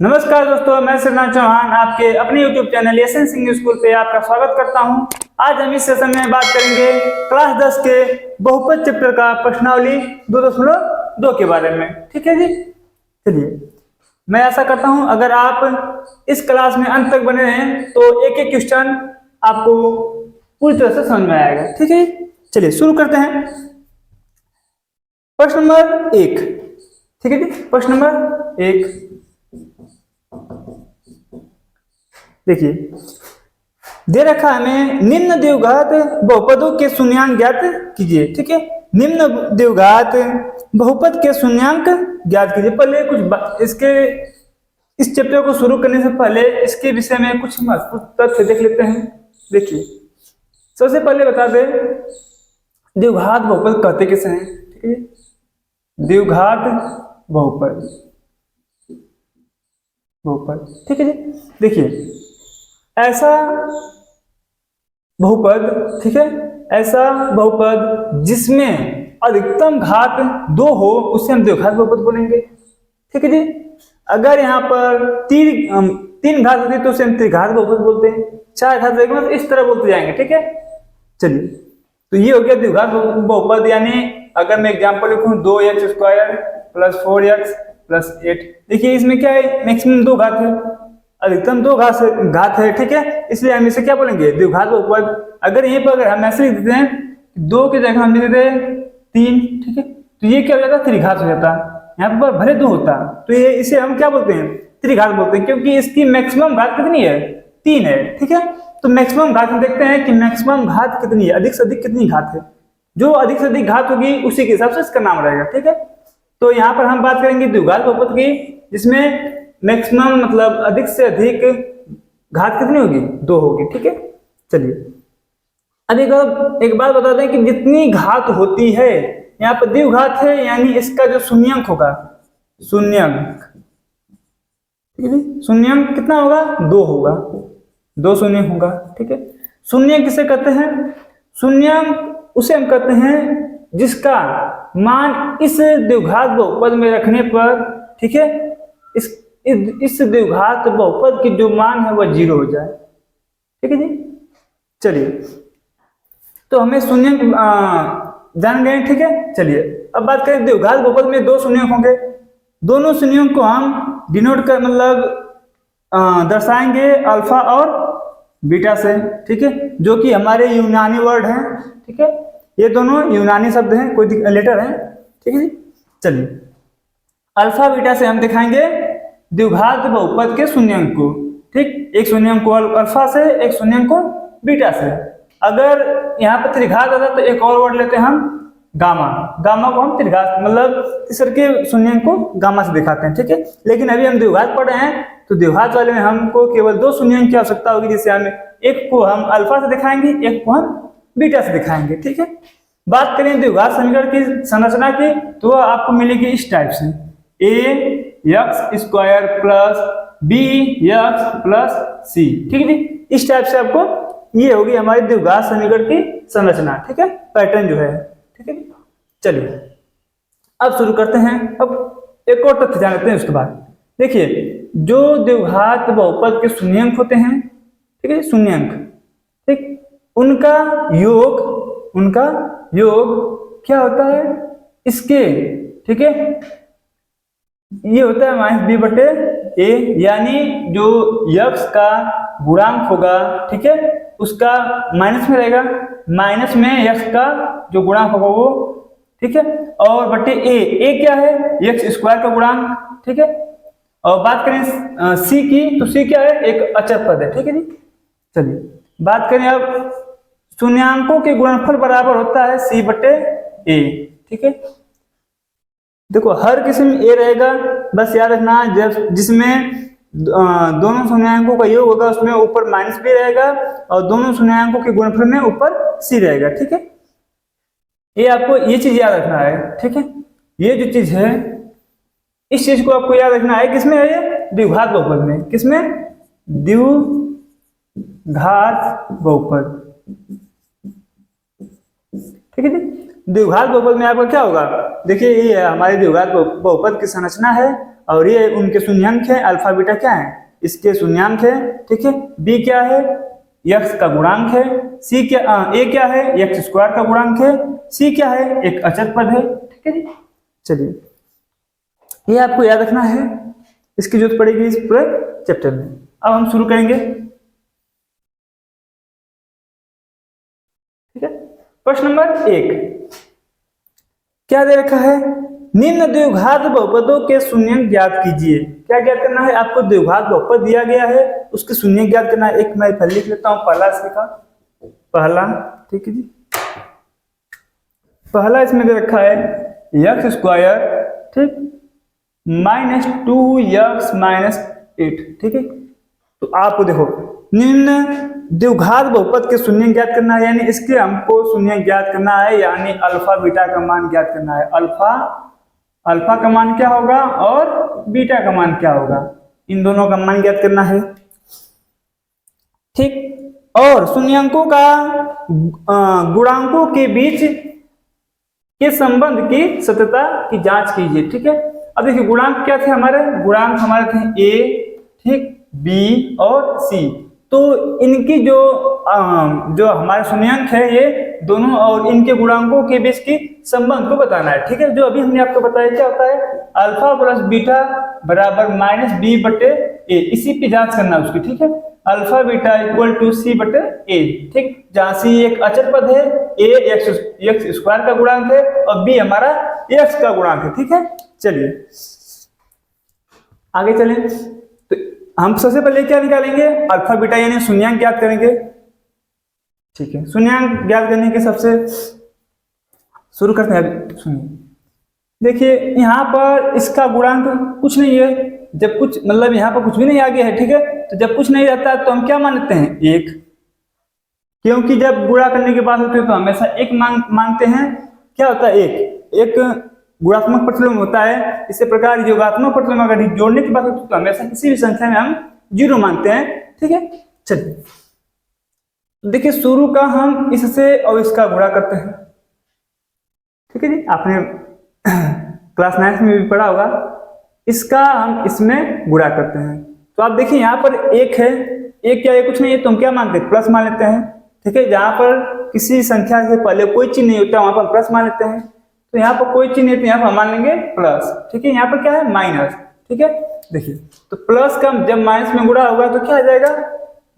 नमस्कार दोस्तों, मैं श्रीनाथ चौहान आपके अपने YouTube channel SN Singh school पे आपका स्वागत करता हूं। आज हम इस सेशन में बात करेंगे क्लास 10 के बहुपद चैप्टर का प्रश्नावली 2.2 के बारे में। ठीक है जी, चलिए मैं आशा करता हूं अगर आप इस क्लास में अंत तक बने रहें तो एक एक क्वेश्चन आपको पूरी तरह से समझ में आएगा। ठीक है, चलिए शुरू करते हैं। प्रश्न नंबर 1। ठीक है जी, प्रश्न नंबर 1 देखिए, दे रखा हमें निम्न द्विघात बहुपदों के शून्यांक ज्ञात कीजिए। ठीक है, निम्न द्विघात बहुपद के शून्यांक ज्ञात कीजिए। पहले कुछ इसके इस चैप्टर को शुरू करने से पहले इसके विषय में कुछ महत्वपूर्ण तथ्य देख लेते हैं। देखिए, सबसे पहले बता दें द्विघात बहुपद कहते किसे हैं। ठीक है, द्विघात बहुपद ठीक है जी। देखिए, ऐसा बहुपद, ठीक है, ऐसा बहुपद जिसमें अधिकतम घात 2 हो उसे हम द्विघात बहुपद बोलेंगे। ठीक है जी। अगर यहाँ पर तीन घात होती है तो उसे हम त्रिघात बहुपद बोलते हैं। 4 घात रहेगा तो इस तरह बोलते जाएंगे। ठीक है, चलिए, तो ये हो गया द्विघात बहुपद। यानी अगर मैं एग्जाम्पल लिखूं 2x² + 4x + 8, देखिए इसमें क्या है, मैक्सिमम 2 घात है, अधिकतम 2 घात है। ठीक है, इसलिए हम इसे क्या बोलेंगे, द्विघात बहुपद। अगर यहीं पर अगर हम ऐसे लिख देते हैं 2 की जगह हम लिख देते हैं 3, ठीक है, तो ये क्या हो जाता है, त्रिघात हो जाता। यहाँ पर भले 2 होता तो ये इसे हम क्या बोलते हैं, त्रिघात बोलते हैं, क्योंकि इसकी मैक्सिमम घात कितनी है, 3 है। ठीक है, तो मैक्सिमम घात हम देखते हैं कि मैक्सिमम घात कितनी है, अधिक से अधिक कितनी घात है। जो अधिक से अधिक घात होगी उसी के हिसाब से इसका नाम रहेगा। ठीक है, तो यहाँ पर हम बात करेंगे द्विघात बहुपद की, जिसमें मैक्सिमम मतलब अधिक से अधिक घात कितनी होगी, 2 होगी। ठीक है, चलिए अब एक बात बता दें कि जितनी घात होती है, यहाँ पर द्विघात है यानी इसका जो शून्यंक होगा, शून्यंक, ठीक है, शून्यंक कितना होगा, 2 होगा, 2 शून्यंक होगा। ठीक है, शून्यंक किसे कहते हैं, शून्यंक उसे हम कहते हैं जिसका मान इस द्विघात बहुपद में रखने पर, ठीक है, इस द्विघात बहुपद की जो मान है वह 0 हो जाए। ठीक है जी, चलिए, तो हमें शून्यंक जान गए। ठीक है, चलिए अब बात करें द्विघात बहुपद में 2 शून्यंक होंगे। दोनों शून्यंक को हम डिनोट कर मतलब दर्शाएंगे अल्फा और बीटा से। ठीक है, जो कि हमारे यूनानी वर्ड हैं। ठीक है, ये दोनों यूनानी शब्द हैं, कोई लेटर हैं। ठीक है जी, चलिए अल्फा बीटा से हम दिखाएंगे द्विघात बहुपद के शून्यंक को। ठीक, एक शून्यंक को अल्फा से, एक शून्यंक को बीटा से। अगर यहाँ पर त्रिघात आता तो एक और वर्ड लेते हैं हम, गामा। गामा को हम त्रिघात मतलब तीसरे के शून्यंक को गामा से दिखाते हैं। ठीक है, लेकिन अभी हम द्विघात पढ़ रहे हैं तो द्विघात वाले में हमको केवल 2 शून्यंक की आवश्यकता होगी, जिससे हम एक को हम अल्फा से दिखाएंगे, एक को हम बीटा से दिखाएंगे। ठीक है, बात करें द्विघात समीकरण की संरचना की तो आपको मिलेगी इस टाइप से, ax² + bx + c। ठीक है जी, इस टाइप से आपको ये होगी हमारी द्विघात समीकरण की संरचना। ठीक है, पैटर्न जो है। ठीक है, चलिए अब शुरू करते हैं। अब एक और तथ्य जान लेते हैं उसके बाद। देखिए, जो द्विघात बहुपद के शून्यंक होते हैं, ठीक है, शून्यंक, ठीक, उनका योग क्या होता है, इसके, ठीक है, ये होता है -b/a, यानी जो यक्स का गुणांक होगा, ठीक है, उसका माइनस में रहेगा, माइनस में यक्स का जो गुणांक होगा वो, ठीक है, और बटे a क्या है, x² का गुणांक। ठीक है, और बात करें c की तो c क्या है, एक अचर पद है। ठीक है जी, चलिए बात करें अब शून्यांकों के गुणनफल बराबर होता है c/a। ठीक है, देखो हर किसी में a रहेगा, बस याद रखना जब जिसमें दोनों शून्यांकों का योग होगा उसमें ऊपर -b रहेगा और दोनों शून्यांकों के गुणनफल में ऊपर c रहेगा। ठीक है, ये आपको ये चीज याद रखना है। ठीक है, ये जो चीज है इस चीज को आपको याद रखना है, किसमें है ये, द्विघात बहुपद में। किसमें, द्विघात बहुपद। ठीक है जी, द्विघात बहुपद में आपका क्या होगा, देखिए ये है हमारे द्विघात बहुपद की संरचना है और ये उनके शून्यांक है, अल्फा बीटा क्या है, इसके शून्यांक है, ठीक है। बी क्या है, एक्स का गुणांक है। सी क्या, ए क्या है, एक्स स्क्वायर का गुणांक है। सी क्या है, एक अचर पद है, ठीक है जी। चलिए ये आपको याद रखना है, इसकी जरूरत पड़ेगी इस पूरे चैप्टर में। अब हम शुरू करेंगे, ठीक है। प्रश्न नंबर 1 क्या दे रखा है, निम्न द्विघात बहुपदों के शून्यांक ज्ञात कीजिए। क्या ज्ञात करना है आपको, द्विघात बहुपद दिया गया है उसके शून्यांक ज्ञात करना है। एक मैं पहले लिख लेता हूं, पहला इसका पहला, ठीक है जी। पहला इसमें दे रखा है एक्स स्क्वायर, ठीक, माइनस 2x माइनस 8, ठीक है। तो आपको देखो निम्न द्विघात बहुपद के शून्य ज्ञात करना है, यानी इसके हमको शून्य ज्ञात करना है, यानी अल्फा बीटा का मान ज्ञात करना है। अल्फा का मान क्या होगा और बीटा का मान क्या होगा, इन दोनों का मान ज्ञात करना है, ठीक। और शून्यांकों का गुणांकों के बीच के संबंध की सत्यता की जांच कीजिए, ठीक है। अब देखिए गुणांक क्या थे हमारे, गुणांक हमारे थे ए, ठीक, बी और सी। तो इनकी जो हमारे शून्यांक है ये दोनों और इनके गुणांकों के बीच की संबंध को बताना है, ठीक है। जो अभी हमने आपको बताया क्या होता है, अल्फा प्लस बीटा बराबर माइनस बी बटे ए, इसी की जांच करना उसकी, ठीक है। अल्फा बीटा इक्वल टू सी बटे ए, ठीक, जहां सी एक अचर पद है, ए एक्स स्क्वायर का गुणांक है और बी हमारा एक्स का गुणांक है, ठीक है। चलिए आगे चलें, तो हम सबसे पहले क्या निकालेंगे, अल्फा बीटा यानी शून्यांक ज्ञात करेंगे, ठीक है। शून्यांक ज्ञात करने के सबसे शुरू करते हैं। सुनिए, देखिए यहाँ पर इसका गुणांक कुछ नहीं है, जब कुछ मतलब यहाँ पर कुछ भी नहीं आगे है, ठीक है। तो जब कुछ नहीं रहता तो हम क्या मान लेते हैं, एक, क्योंकि जब गुणा करने की बात होती है तो हमेशा एक मानते हैं। क्या होता है, एक गुणात्मक प्रतिलोम होता है, इसी प्रकार योगात्मक प्रतिलोम अगर जोड़ने की बात होती है तो हमेशा किसी भी संख्या में हम 0 मानते हैं, ठीक है। चलिए देखिए शुरू का हम इससे और इसका गुणा करते हैं, ठीक है जी। आपने क्लास 9 में भी पढ़ा होगा, इसका हम इसमें गुणा करते हैं। तो आप देखिए यहाँ पर एक है, एक क्या है, कुछ नहीं है, तो हम क्या मानते हैं, प्लस मान लेते हैं, ठीक है। जहां पर किसी संख्या से पहले कोई चिन्ह नहीं होता वहां पर प्लस मान लेते हैं। तो यहाँ पर कोई चिन्ह है तो यहाँ पर मान लेंगे प्लस, ठीक है। यहाँ पर क्या है, माइनस, ठीक है। देखिए तो प्लस का जब माइनस में गुणा होगा तो क्या आ जाएगा,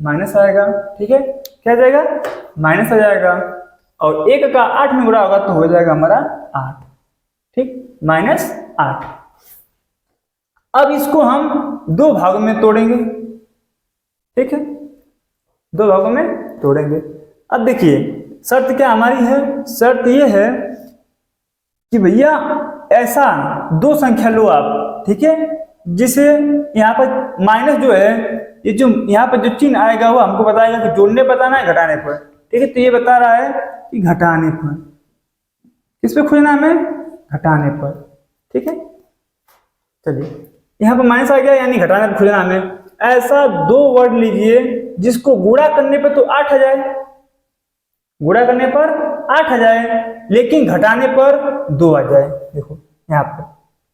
माइनस आएगा, ठीक है। क्या आ जाएगा, माइनस आ जाएगा। और 1 का 8 में गुणा होगा तो हो जाएगा हमारा 8, ठीक, माइनस 8। अब इसको हम 2 भागों में तोड़ेंगे, ठीक है, 2 भागों में तोड़ेंगे। अब देखिए शर्त क्या हमारी है, शर्त ये है कि भैया ऐसा 2 संख्या लो आप, ठीक है, जिसे यहाँ पर माइनस जो है, ये जो यहाँ पर जो चिन्ह आएगा वो हमको बताएगा कि जोड़ने बताना है घटाने पर, ठीक है। तो ये बता रहा है कि घटाने पर, किस पे खोजना हमें, घटाने पर, ठीक है। चलिए यहाँ पर माइनस आ गया यानी घटाने पर खोजना हमें। ऐसा 2 वर्ड लीजिए जिसको गुणा करने पर तो 8 आ जाए, गुणा करने पर 8 आ जाए, लेकिन घटाने पर 2 आ जाए। देखो यहाँ पर,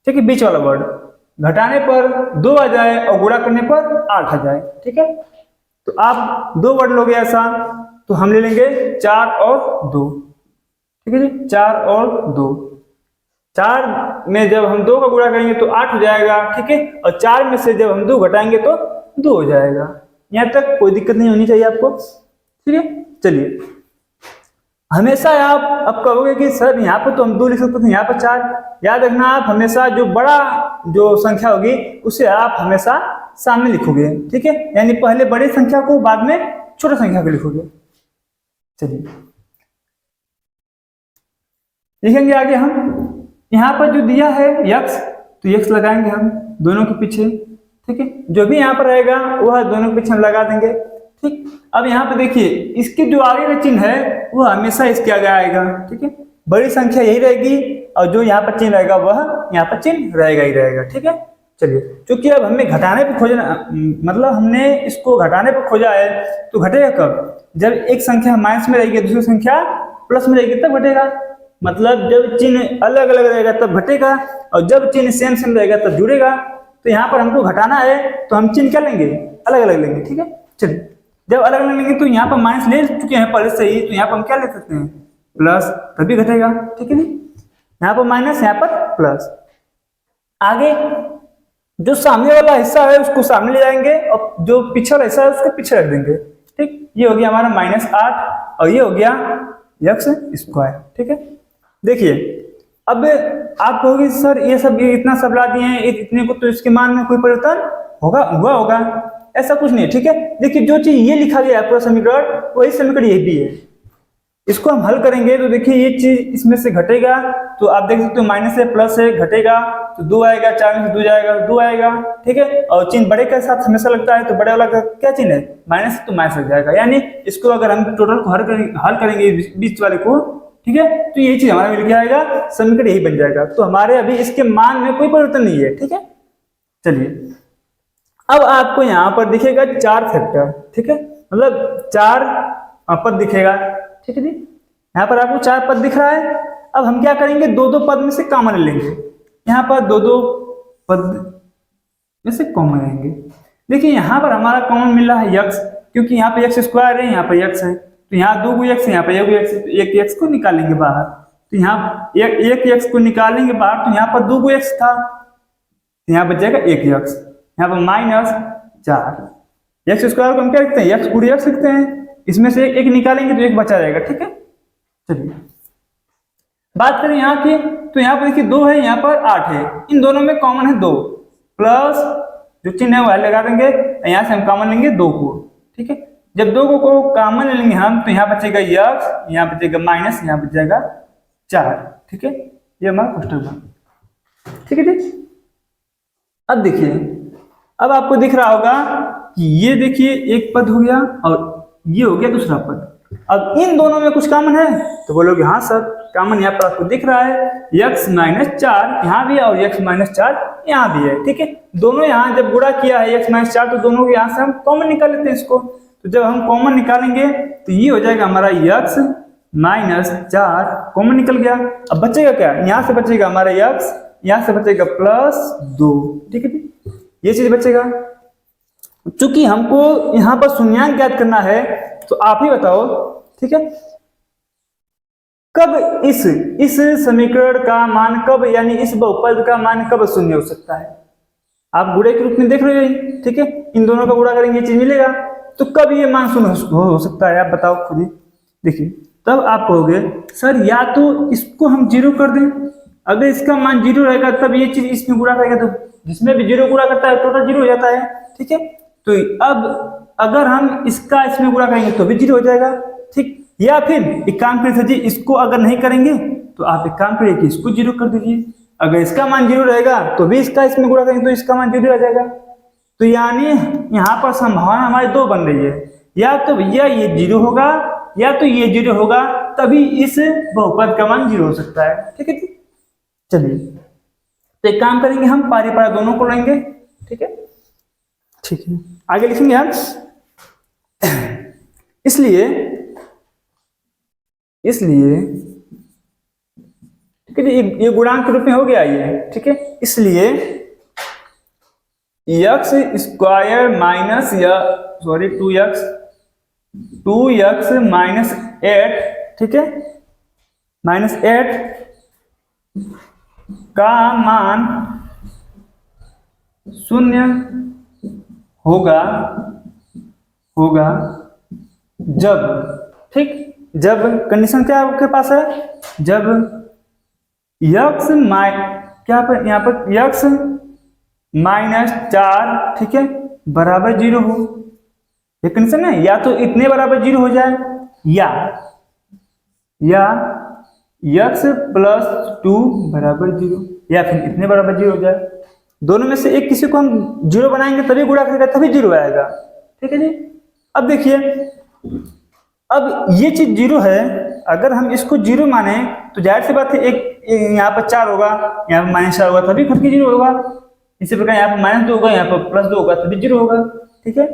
ठीक है, बीच वाला वर्ड, घटाने पर 2 आ जाए और गुणा करने पर 8 आ जाए, ठीक है। तो आप 2 वर्ड लोगे ऐसा, तो हम ले लेंगे 4 और 2, ठीक है जी, 4 और 2। 4 में जब हम 2 का गुणा करेंगे तो 8 हो जाएगा, ठीक है। और 4 में से जब हम 2 घटाएंगे तो 2 हो जाएगा। यहाँ तक कोई दिक्कत नहीं होनी चाहिए आपको, ठीक है। चलिए हमेशा आप अब कहोगे कि सर यहाँ पर तो हम 2 लिख सकते थे, यहाँ पर 4। याद रखना आप हमेशा जो बड़ा जो संख्या होगी उसे आप हमेशा सामने लिखोगे, ठीक है। यानी पहले बड़ी संख्या को बाद में छोटी संख्या को लिखोगे। चलिए लिखेंगे आगे हम, यहाँ पर जो दिया है x, तो x लगाएंगे हम दोनों के पीछे, ठीक है। जो भी यहाँ पर रहेगा वह दोनों के पीछे हम लगा देंगे, ठीक। अब यहाँ पे देखिए इसके जो आगे का चिन्ह है वह हमेशा इसके आगे आएगा, ठीक है। बड़ी संख्या यही रहेगी और जो यहाँ पर चिन्ह रहेगा वह यहाँ पर चिन्ह रहेगा ही रहेगा, ठीक है। चलिए क्योंकि अब हमें घटाने पे खोजना, मतलब हमने इसको घटाने पे खोजा है, तो घटेगा कब, जब एक संख्या माइनस में रहेगी दूसरी संख्या प्लस में रहेगी तब घटेगा। मतलब जब चिन्ह अलग अलग रहेगा तब घटेगा, और जब चिन्ह सेम सेम रहेगा तब जुड़ेगा। तो यहाँ पर हमको घटाना है तो हम चिन्ह क्या लेंगे, अलग अलग लेंगे। ठीक है, चलिए जब अलग अलग लेंगे तो यहाँ पर माइनस ले चुके हैं पहले से ही, तो यहाँ पर हम क्या ले सकते हैं, प्लस, तभी घटेगा। ठीक है जी, यहाँ पर माइनस, यहाँ पर प्लस। आगे जो सामने वाला हिस्सा है उसको सामने ले जाएंगे और जो पीछे वाला हिस्सा है उसको पीछे रख देंगे। ठीक, ये हो गया हमारा -8 और ये हो गया x स्क्वायर। ठीक है, देखिए अब आप कहोगे सर ये इतना सब ला दिए हैं इतने को, तो इसके मान में कोई परिवर्तन हुआ होगा? ऐसा कुछ नहीं है। ठीक है, देखिए जो चीज ये लिखा गया है पूरा समीकरण, वही समीकरण ये भी है। इसको हम हल करेंगे तो देखिए ये चीज इसमें से घटेगा, तो आप देख सकते हो माइनस है प्लस है, घटेगा तो 2 आएगा, 4 में से 2 जाएगा तो 2 आएगा। ठीक है, और चिन्ह बड़े के साथ हमेशा लगता है, तो बड़े वाला का क्या चिन्ह है, माइनस, तो माइनस लग जाएगा। यानी इसको अगर हम टोटल को हल करेंगे बीच वाले को, ठीक है, तो ये चीज हमारा मिल जाएगा, समीकरण यही बन जाएगा। तो हमारे अभी इसके मान में कोई परिवर्तन नहीं है। ठीक है, चलिए अब आपको यहाँ पर दिखेगा 4 फैक्टर। ठीक है, मतलब 4 पद दिखेगा। ठीक है जी, यहाँ पर आपको 4 पद दिख रहा है। अब हम क्या करेंगे, 2-2 पद में से कॉमन लेंगे। यहाँ पर 2-2 पद में से कॉमन लेंगे। देखिए यहाँ पर हमारा कॉमन मिल रहा है x, क्योंकि यहाँ पे x स्क्वायर है, यहाँ पर x है, तो यहाँ 2 x, यहाँ पे 1 x, एक x को निकालेंगे बाहर, तो यहाँ एक x को निकालेंगे बाहर, तो यहाँ पर 2 x था, यहाँ बच जाएगा 1 x, यहाँ पर -4। x स्क्वायर को हम क्या लिखते हैं, x पूरी x लिखते हैं, इसमें से एक निकालेंगे तो एक बचा जाएगा। ठीक है, चलिए बात करें यहाँ की, तो यहाँ पर देखिए 2 है, यहाँ पर 8 है, इन दोनों में कॉमन है 2, प्लस जो चिन्ह है वह लगा देंगे, यहाँ से हम कॉमन लेंगे 2 को। ठीक है, जब 2 को कॉमन लेंगे हम, तो यहाँ बचेगा x, यहाँ बचेगा माइनस, यहाँ बच जाएगा 4। ठीक है, ये हमारा क्वेश्चन था। ठीक है जी, अब देखिए, अब आपको दिख रहा होगा कि ये देखिए एक पद हो गया और ये हो गया दूसरा पद। अब इन दोनों में कुछ कॉमन है, तो बोलोगे हाँ सर कॉमन यहाँ पर आपको दिख रहा है, x -4 यहाँ भी है और x -4 यहाँ भी है। ठीक है, दोनों यहाँ जब गुणा किया है x -4, तो दोनों को यहाँ से हम कॉमन निकाल लेते हैं इसको। तो जब हम कॉमन निकालेंगे तो ये हो जाएगा हमारा x -4 कॉमन निकल गया। अब बचेगा क्या, यहाँ से बचेगा हमारा x, यहाँ से बचेगा +2। ठीक है, ये चीज बचेगा। चूंकि हमको यहाँ पर शून्यांक ज्ञात करना है, तो आप ही बताओ, ठीक है, कब इस समीकरण का मान कब, यानी इस बहुपद का मान कब शून्य हो सकता है? आप गुणे के रूप में देख रहे हो, ठीक है, इन दोनों का गुणा करेंगे ये चीज मिलेगा, तो कब ये मान शून्य हो सकता है, आप बताओ खुद ही। देखिए तब आप कहोगे सर या तो इसको हम 0 कर दें, अगर इसका मान 0 रहेगा तब ये चीज इसमें गुणा करेगा, तो जिसमें भी 0 गुणा करता है टोटल 0 हो जाता है। ठीक है, तो अब अगर हम इसका इसमें गुणा करेंगे तो भी 0 हो जाएगा। ठीक, या फिर एक काम करिए सर जी, इसको अगर नहीं करेंगे तो आप एक काम करिए कि इसको 0 कर दीजिए, अगर इसका मान 0 रहेगा तो भी इसका इसमें गुणा करेंगे तो इसका मान 0 आ जाएगा। तो यानी यहाँ पर संभावना हमारी 2 बन रही है, या तो भैया ये 0 होगा या तो ये 0 होगा, तभी इस बहुपद का मान 0 हो सकता है। ठीक है, चलिए तो एक काम करेंगे, हम पारी पारा दोनों को लेंगे। ठीक है, ठीक है, आगे लिखेंगे हम। इसलिए ठीक है, ये गुणांक के रूप में हो गया ये। ठीक है, इसलिए x स्क्वायर माइनस 2x -8, ठीक है, -8 का मान 0 होगा जब, ठीक, जब कंडीशन क्या आपके पास है, जब x यहाँ पर x -4, ठीक है, बराबर 0 हो। ये कंडीशन है, या तो इतने बराबर 0 हो जाए या x +2 बराबर 0, या फिर इतने बराबर 0 हो जाए। दोनों में से एक किसी को हम 0 बनाएंगे तभी गुणा करेगा तभी 0 आएगा। ठीक है जी, अब देखिए, अब ये चीज 0 है, अगर हम इसको 0 माने तो जाहिर सी बात है एक यहाँ पर 4 होगा, यहाँ पर -4 होगा तभी घट के 0 होगा। इसी प्रकार यहाँ पर -2 होगा, यहाँ पर +2 होगा तभी 0 होगा। ठीक है,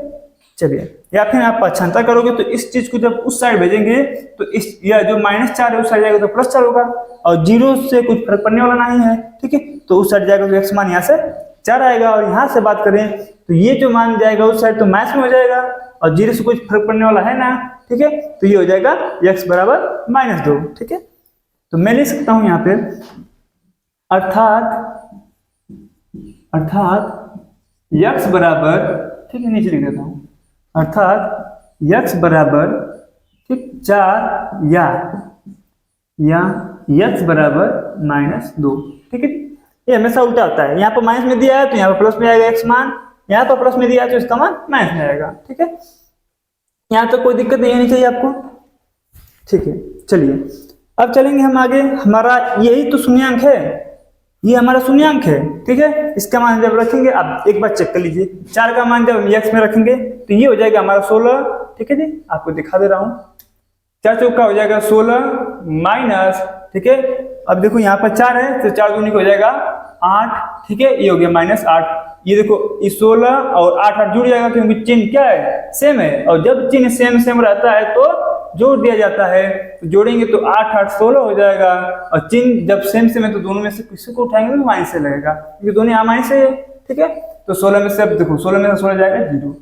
चलिए, या फिर आप पक्षांतर करोगे तो इस चीज को जब उस साइड भेजेंगे तो इस या जो -4 है उस साइड जाएगा तो +4 होगा, और 0 से कुछ फर्क पड़ने वाला नहीं है, ठीक है, तो उस साइड जाएगा तो x मान यहाँ से 4 आएगा, और यहाँ से बात करें तो ये जो मान जाएगा उस साइड तो माइनस में हो जाएगा, और 0 से कुछ फर्क पड़ने वाला है ना, ठीक है, तो ये हो जाएगा x बराबर -2, ठीक है। तो मैं लिख सकता हूँ यहाँ पे अर्थात x बराबर, ठीक है, नीचे लिख देता हूँ, अर्थात x बराबर, ठीक, 4 या x बराबर -2, ठीक है। ये हमेशा उल्टा होता है, यहाँ पर माइनस में दिया है तो यहाँ पर प्लस में आएगा x मान, यहाँ पर प्लस में दिया है तो इसका मान माइनस में आएगा, ठीक है। यहाँ तक कोई दिक्कत नहीं आनी चाहिए आपको, ठीक है। चलिए अब चलेंगे हम आगे, हमारा यही तो शून्यांक है, ये हमारा शून्यांक है, ठीक है। इसका मान जब रखेंगे, आप एक बार चेक कर लीजिए, 4 का मान जब x में रखेंगे तो ये हो जाएगा हमारा 16, ठीक है जी, आपको दिखा दे रहा हूँ, 4 चौका हो जाएगा 16 माइनस, ठीक है, अब देखो यहाँ पर 4 है तो 4 दूनी हो जाएगा 8, ठीक है, ये हो गया -8, ये देखो इस 16 और 8 जुड़ जाएगा क्योंकि चिन्ह क्या है, सेम है, और जब चिन्ह सेम रहता है तो जोड़ दिया जाता है, तो जोड़ेंगे तो 8 8 16 हो जाएगा, और चिन्ह जब सेम है तो दोनों में से किसी को उठाएंगे तो माइनस से लगेगा, क्योंकि दोनों यहाँ माइनस है, ठीक है, तो 16 में से अब देखो 16 में से 16 जाएगा 0,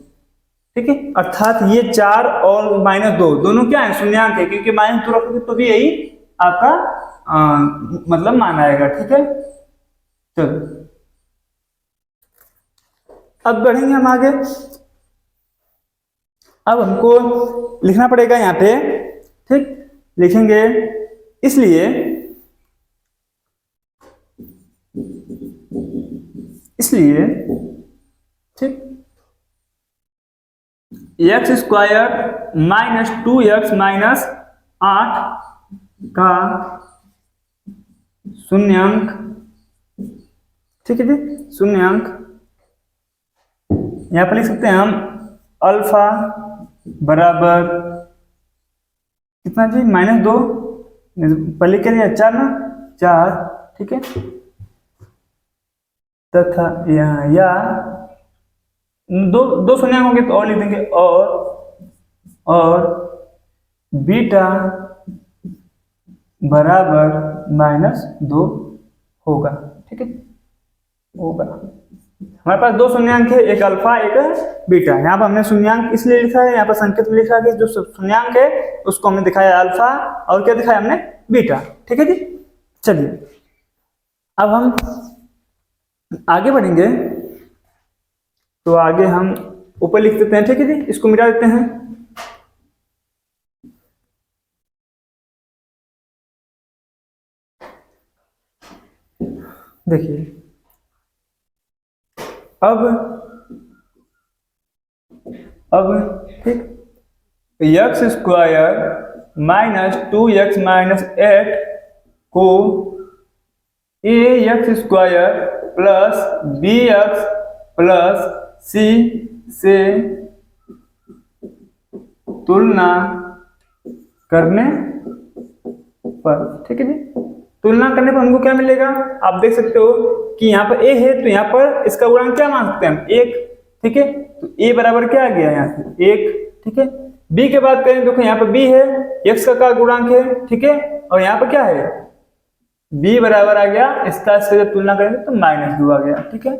ठीक है। अर्थात ये 4 और -2 दोनों क्या है, शून्यांक है, क्योंकि -2 रखोगे तो भी यही आपका मतलब मान आएगा, ठीक है। चलो अब बढ़ेंगे हम आगे, अब हमको लिखना पड़ेगा यहाँ पे, ठीक, लिखेंगे इसलिए ठीक, x² -2x -8 का शून्यांक, ठीक है जी, शून्यांक यहाँ पर लिख सकते हैं हम अल्फा बराबर कितना जी, -2, पहले क्या दिया 4 ना, 4, ठीक है, तथा या दो शून्य होंगे तो और लिख देंगे, और बीटा बराबर -2 होगा, ठीक है, होगा। हमारे पास 2 शून्यांक है, एक अल्फा एक बीटा, यहाँ पर हमने शून्यांक इसलिए लिखा है, यहाँ पर संकेत में लिखा है कि जो शून्यांक है उसको हमने दिखाया अल्फा, और क्या दिखाया हमने, बीटा, ठीक है जी। चलिए अब हम आगे बढ़ेंगे, तो आगे हम ऊपर लिख देते हैं, ठीक है जी, इसको मिटा देते हैं, देखिए अब ठीक, x² -2x -8 को ax² plus bx plus c से तुलना करने पर, ठीक है जी, तुलना करने पर हमको क्या मिलेगा, आप देख सकते हो कि यहाँ पर a है तो यहाँ पर इसका गुणांक क्या मान सकते हैं हम, 1, ठीक है, तो a बराबर क्या आ गया यहाँ से 1, ठीक है। b के बात करें देखो यहाँ पर b है, x का गुणांक है, ठीक है, और यहाँ पर क्या है, b बराबर आ गया, इसका से जब तुलना करेंगे तो -2 आ गया, ठीक है।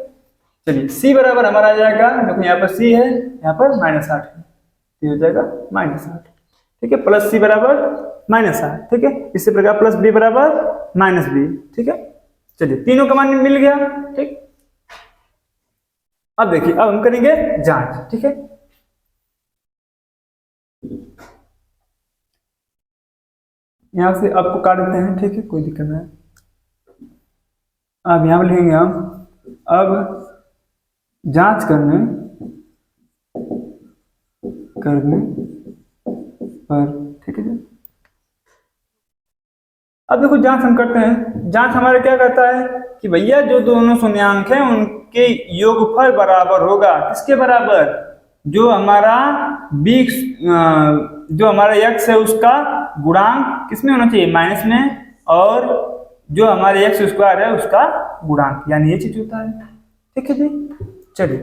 चलिए c बराबर हमारा आ जाएगा, देखो यहाँ पर c है, यहाँ पर -8 है, ये हो जाएगा -8, ठीक है, प्लस c बराबर -8, ठीक है, इसी प्रकार प्लस b बराबर -b, ठीक है। चलिए तीनों का मान मिल गया, ठीक। अब देखिए, अब हम करेंगे जांच, ठीक है। यहां से आपको काट देते हैं, ठीक है, कोई दिक्कत नहीं। अब यहां पर लिखेंगे हम, अब जांच करने पर, ठीक है जी। अब देखो जांच हम करते हैं, जांच हमारा क्या कहता है कि भैया जो दोनों शून्यांक हैं उनके योगफल बराबर होगा, किसके बराबर, जो हमारा जो हमारा x है उसका गुणांक किसमें होना चाहिए, माइनस में, और जो हमारे x² है उसका गुणांक, यानी ये चीज होता है, ठीक है जी। चलिए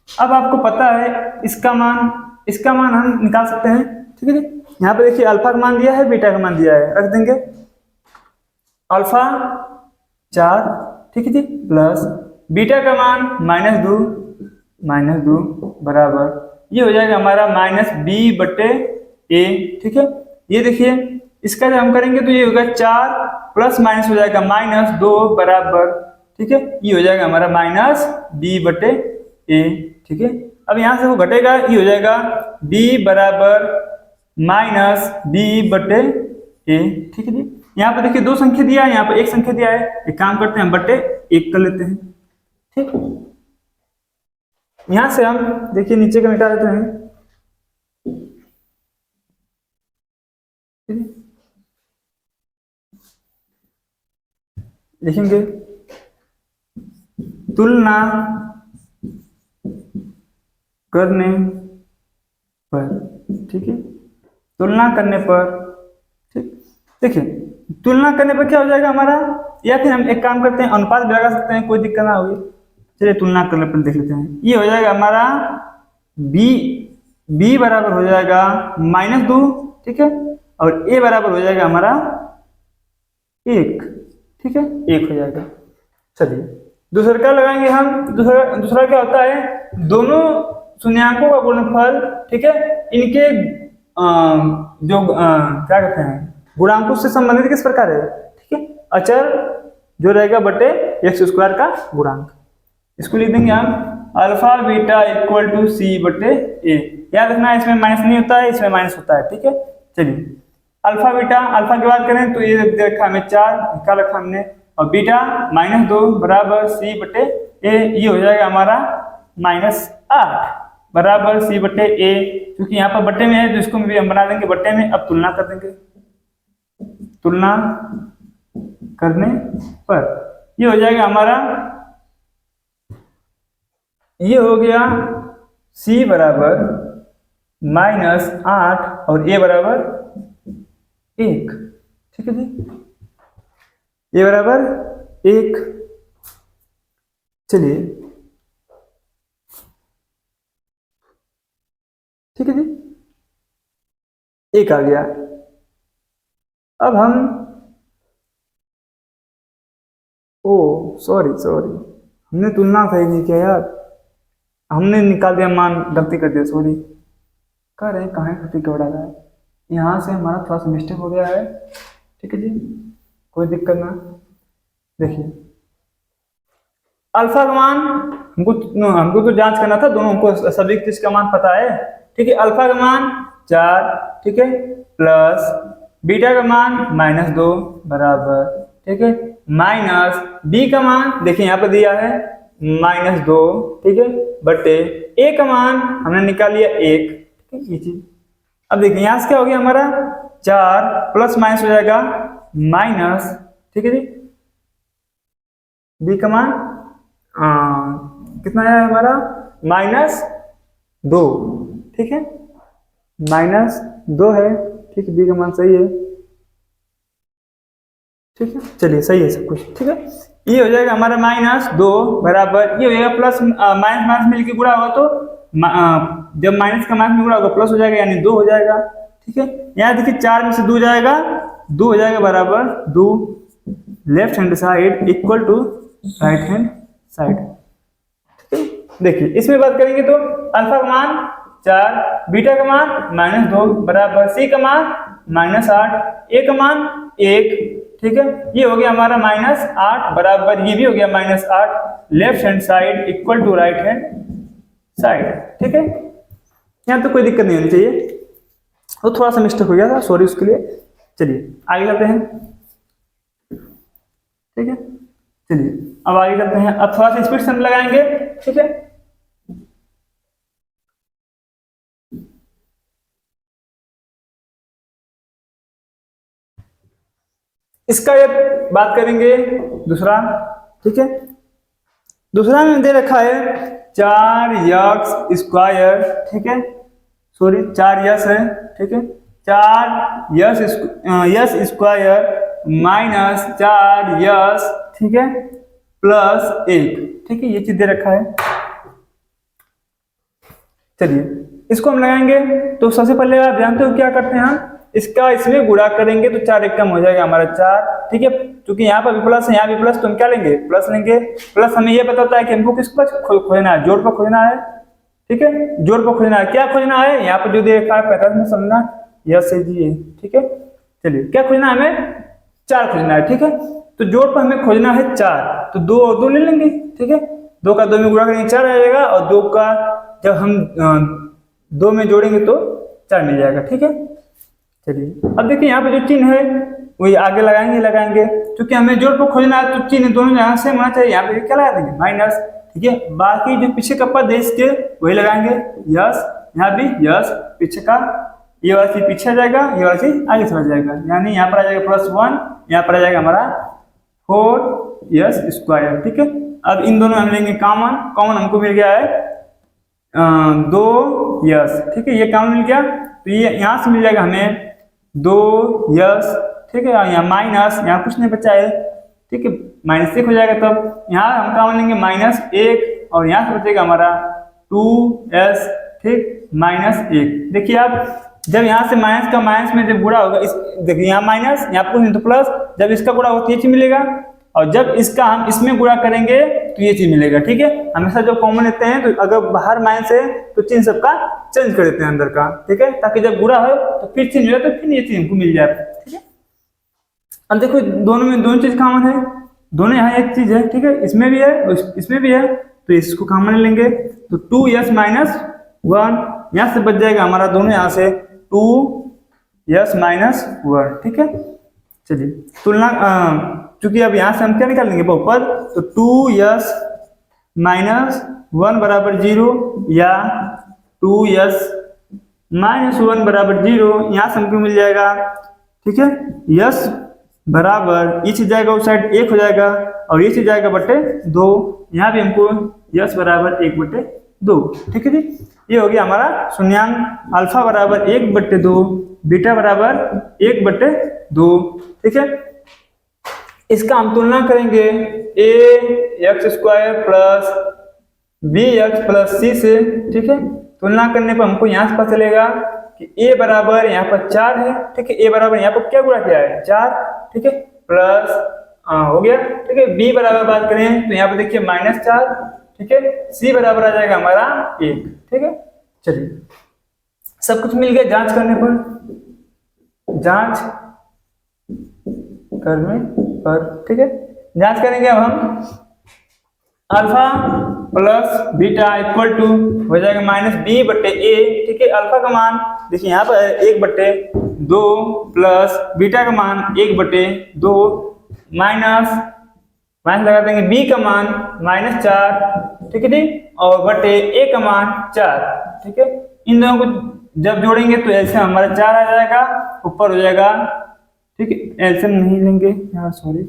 अब आपको पता है इसका मान इसका मान हम निकाल सकते हैं। ठीक है जी, यहाँ पे देखिए अल्फा का मान दिया है, बीटा का मान दिया है, रख देंगे अल्फा 4, ठीक है जी, प्लस बीटा का मान -2 बराबर ये हो जाएगा हमारा -b/a। ठीक है, ये देखिए इसका जब हम करेंगे तो ये होगा 4 प्लस माइनस हो जाएगा -2 बराबर, ठीक है, ये हो जाएगा हमारा -b/a। ठीक है, अब यहाँ से वो घटेगा, ये हो जाएगा b बराबर -b/a। ठीक है जी, यहाँ पे देखिए 2 संख्या दिया है, यहाँ पे 1 संख्या दिया है, एक काम करते हैं बटे 1 कर लेते हैं। ठीक, यहां से हम देखिए नीचे का मिटा देते हैं। लिखेंगे तुलना करने पर, ठीक है, तुलना करने पर, ठीक, देखिए तुलना करने पर क्या हो जाएगा हमारा, या फिर हम एक काम करते हैं अनुपात भी लगा सकते हैं, कोई दिक्कत ना होगी। चलिए तुलना करने पर देख लेते हैं, ये हो जाएगा हमारा b बराबर हो जाएगा -2, ठीक है, और a बराबर हो जाएगा हमारा 1, ठीक है, 1 हो जाएगा। चलिए दूसरा क्या लगाएंगे हम, दूसरा क्या होता है, दोनों शून्यांकों का गुणनफल, ठीक है, इनके क्या कहते हैं गुणांकों से संबंधित किस प्रकार है, ठीक है, अचर जो रहेगा बटे x² का गुणांक, इसको लिख देंगे हम alpha beta equal to c/a। याद रखना इसमें माइनस नहीं होता है, इसमें माइनस होता है। ठीक है, चलिए अल्फा बीटा, अल्फा की बात करें तो ये दे रखा हमें 4, निकाल रखा हमने, और बीटा -2 बराबर c/a, ये हो जाएगा हमारा -8 बराबर c/a, क्योंकि यहाँ पर बट्टे में है तो इसको भी हम बना देंगे बट्टे में। अब तुलना कर देंगे, तुलना करने पर ये हो जाएगा हमारा, ये हो गया c बराबर -8 और a बराबर 1, ठीक है जी, a बराबर 1। चलिए ठीक है जी, 1 आ गया। अब हम सॉरी हमने तुलना सही नहीं किया यार, हमने निकाल दिया मान, गलती कर दिया, सॉरी। कह रहे हैं कहाँ गलती क्यों रहा है, यहाँ से हमारा थोड़ा सा मिस्टेक हो गया है। ठीक है जी, कोई दिक्कत ना। देखिए अल्फा का मान हमको तो जांच करना था, दोनों हमको सभी चीज का मान पता है। ठीक है, अल्फा का मान 4, ठीक है, प्लस बीटा का मान -2 बराबर, ठीक है, माइनस बी का मान देखिए यहाँ पर दिया है -2, ठीक है, बटे ए का मान हमने निकाल लिया 1, ठीक है, ये चीज। अब देखिए यहाँ से क्या हो गया हमारा 4 प्लस माइनस हो जाएगा माइनस, ठीक है जी, बी का मान कितना है हमारा -2, ठीक है, -2 है, ठीक है, बी का मान सही है। ठीक है, चलिए सही है सब कुछ। ठीक है, ये हो जाएगा हमारा -2 बराबर, ये हो जाएगा प्लस माइनस माइनस मिलकर गुणा होगा तो जब माइनस का माइनस में गुणा होगा प्लस हो जाएगा, यानी 2 हो जाएगा। ठीक है, यहाँ देखिए 4 में से 2 जाएगा, 2 हो जाएगा बराबर 2, left hand side equal to right hand side. ठीक है, देखिए इसमें बात करेंगे तो अल्फा का मान 4, बीटा का मान -2 बराबर, सी का मान -8, ए का मान 1, ठीक है, ये हो गया हमारा -8 बराबर, ये भी हो गया -8, left hand side equal to right hand side. ठीक है, यहाँ तो कोई दिक्कत नहीं होनी चाहिए, तो थोड़ा सा मिस्टेक हो गया था, सॉरी उसके लिए। चलिए आगे चलते हैं। ठीक है, चलिए अब आगे चलते हैं, अब थोड़ा सा स्पीड से हम लगाएंगे। ठीक है, इसका ये बात करेंगे दूसरा। ठीक है, दूसरा में दे रखा है 4x², ठीक है, सॉरी 4s है, ठीक है, 4s² माइनस 4s, ठीक है, प्लस 1, ठीक है, ये चीज दे रखा है। चलिए इसको हम लगाएंगे तो सबसे पहले आप जानते हो क्या करते हैं हम, इसका इसमें गुणा करेंगे तो 4 एक कम हो जाएगा हमारा 4, ठीक है। क्योंकि यहाँ पर भी प्लस है, यहाँ भी प्लस, तो हम क्या लेंगे, प्लस लेंगे। प्लस हमें ये पता होता है कि हमको किस पर खोजना है, जोड़ पर खोजना है, ठीक है, जोड़ पर खोजना है। क्या खोजना है, यहाँ पर जो दे रखा है 45 में समझना, यस है जी, ठीक है। चलिए क्या खोजना है हमें, 4 खोजना है, ठीक है। तो जोड़ पर हमें खोजना है 4, तो 2 और 2 ले लेंगे, ठीक है। 2 का 2 में गुणा करेंगे 4 आ जाएगा, और 2 का जब हम 2 में जोड़ेंगे तो 4 मिल जाएगा, ठीक है। चलिए अब देखिए यहाँ पे जो चिन्ह है वही आगे लगाएंगे, क्योंकि हमें जोड़ पर खोजना है तो चिन्ह दोनों यहाँ से होना चाहिए। यहाँ पे क्या लगा देंगे, माइनस, ठीक है। बाकी जो पीछे का पद है इसके वही लगाएंगे, यस, यहाँ भी यस, पीछे का ये वाला चीज पीछे आ जाएगा, ये वाला चीज आगे चला जाएगा, यानी यहाँ पर आ जाएगा +1, यहाँ पर आ जाएगा हमारा 4s², ठीक है। अब इन दोनों हम लेंगे कॉमन हमको मिल गया है 2s, ठीक है, ये कॉमन मिल गया, तो ये यहाँ से मिल जाएगा हमें 2s, ठीक है। यहाँ माइनस, यहाँ कुछ नहीं बचा है, ठीक है, -1 हो जाएगा। तब यहाँ हम कॉमन लेंगे -1, और यहाँ से बचेगा हमारा 2s, ठीक, -1। देखिए आप जब यहाँ से माइनस का माइनस में जब गुणा होगा, इस देखिए यहाँ माइनस, यहाँ कुछ नहीं तो प्लस, जब इसका गुणा होगा तो ये चीज मिलेगा, और जब इसका हम इसमें गुणा करेंगे तो ये चीज मिलेगा, ठीक है। हमेशा जो कॉमन लेते हैं तो अगर बाहर माइनस है तो चिन्ह सबका चेंज कर देते हैं अंदर का, ठीक है, ताकि जब गुणा हो तो फिर चिन्ह मिले तो फिर ये चीज हमको मिल जाए, ठीक है। अब देखो दोनों चीज कॉमन है, दोनों यहाँ एक चीज है, ठीक है, इसमें भी है इसमें भी है, तो इसको कॉमन लेंगे तो 2s - 1, यहाँ से बच जाएगा हमारा दोनों यहाँ से 2s - 1, ठीक है। चलिए तुलना, चूंकि अब यहाँ से हम क्या निकालेंगे बहुपद, तो 2s - 1 बराबर 0 या 2s - 1 बराबर 0, यहाँ से हमको मिल जाएगा, ठीक है। यस बराबर ये चीज जाएगा उस साइड 1 हो जाएगा, और ये चीज जाएगा बटे 2, यहाँ भी हमको यस बराबर 1/2, ठीक है जी। ये हो गया हमारा शून्यांक अल्फा बराबर 1/2, बीटा बराबर 1/2, ठीक है। इसका हम तुलना करेंगे ax² plus bx plus c से, ठीक है। तुलना करने पर हमको यहाँ से पता चलेगा कि a बराबर यहाँ पर 4 है, ठीक है। a बराबर यहाँ पर क्या गुणा किया है, 4, ठीक है, प्लस हो गया, ठीक है। b बराबर बात करें तो यहाँ पर देखिए -4, ठीक है। c बराबर आ जाएगा हमारा 1, ठीक है। चलिए सब कुछ मिल गया, जांच करने पर, ठीक है। जांच करेंगे अब हम, alpha plus beta equal to हो जाएगा -b/a, ठीक है। अल्फा का मान देखिए यहाँ पर 1/2 प्लस बीटा का मान 1/2 माइनस लगा देंगे b का मान -4, ठीक है जी, और बटे a का मान 4, ठीक है। इन दोनों को जब जोड़ेंगे तो एलसीएम हमारा 4 आ जाएगा, ऊपर हो जाएगा, ठीक है। एलसीएम नहीं लेंगे यहाँ, सॉरी,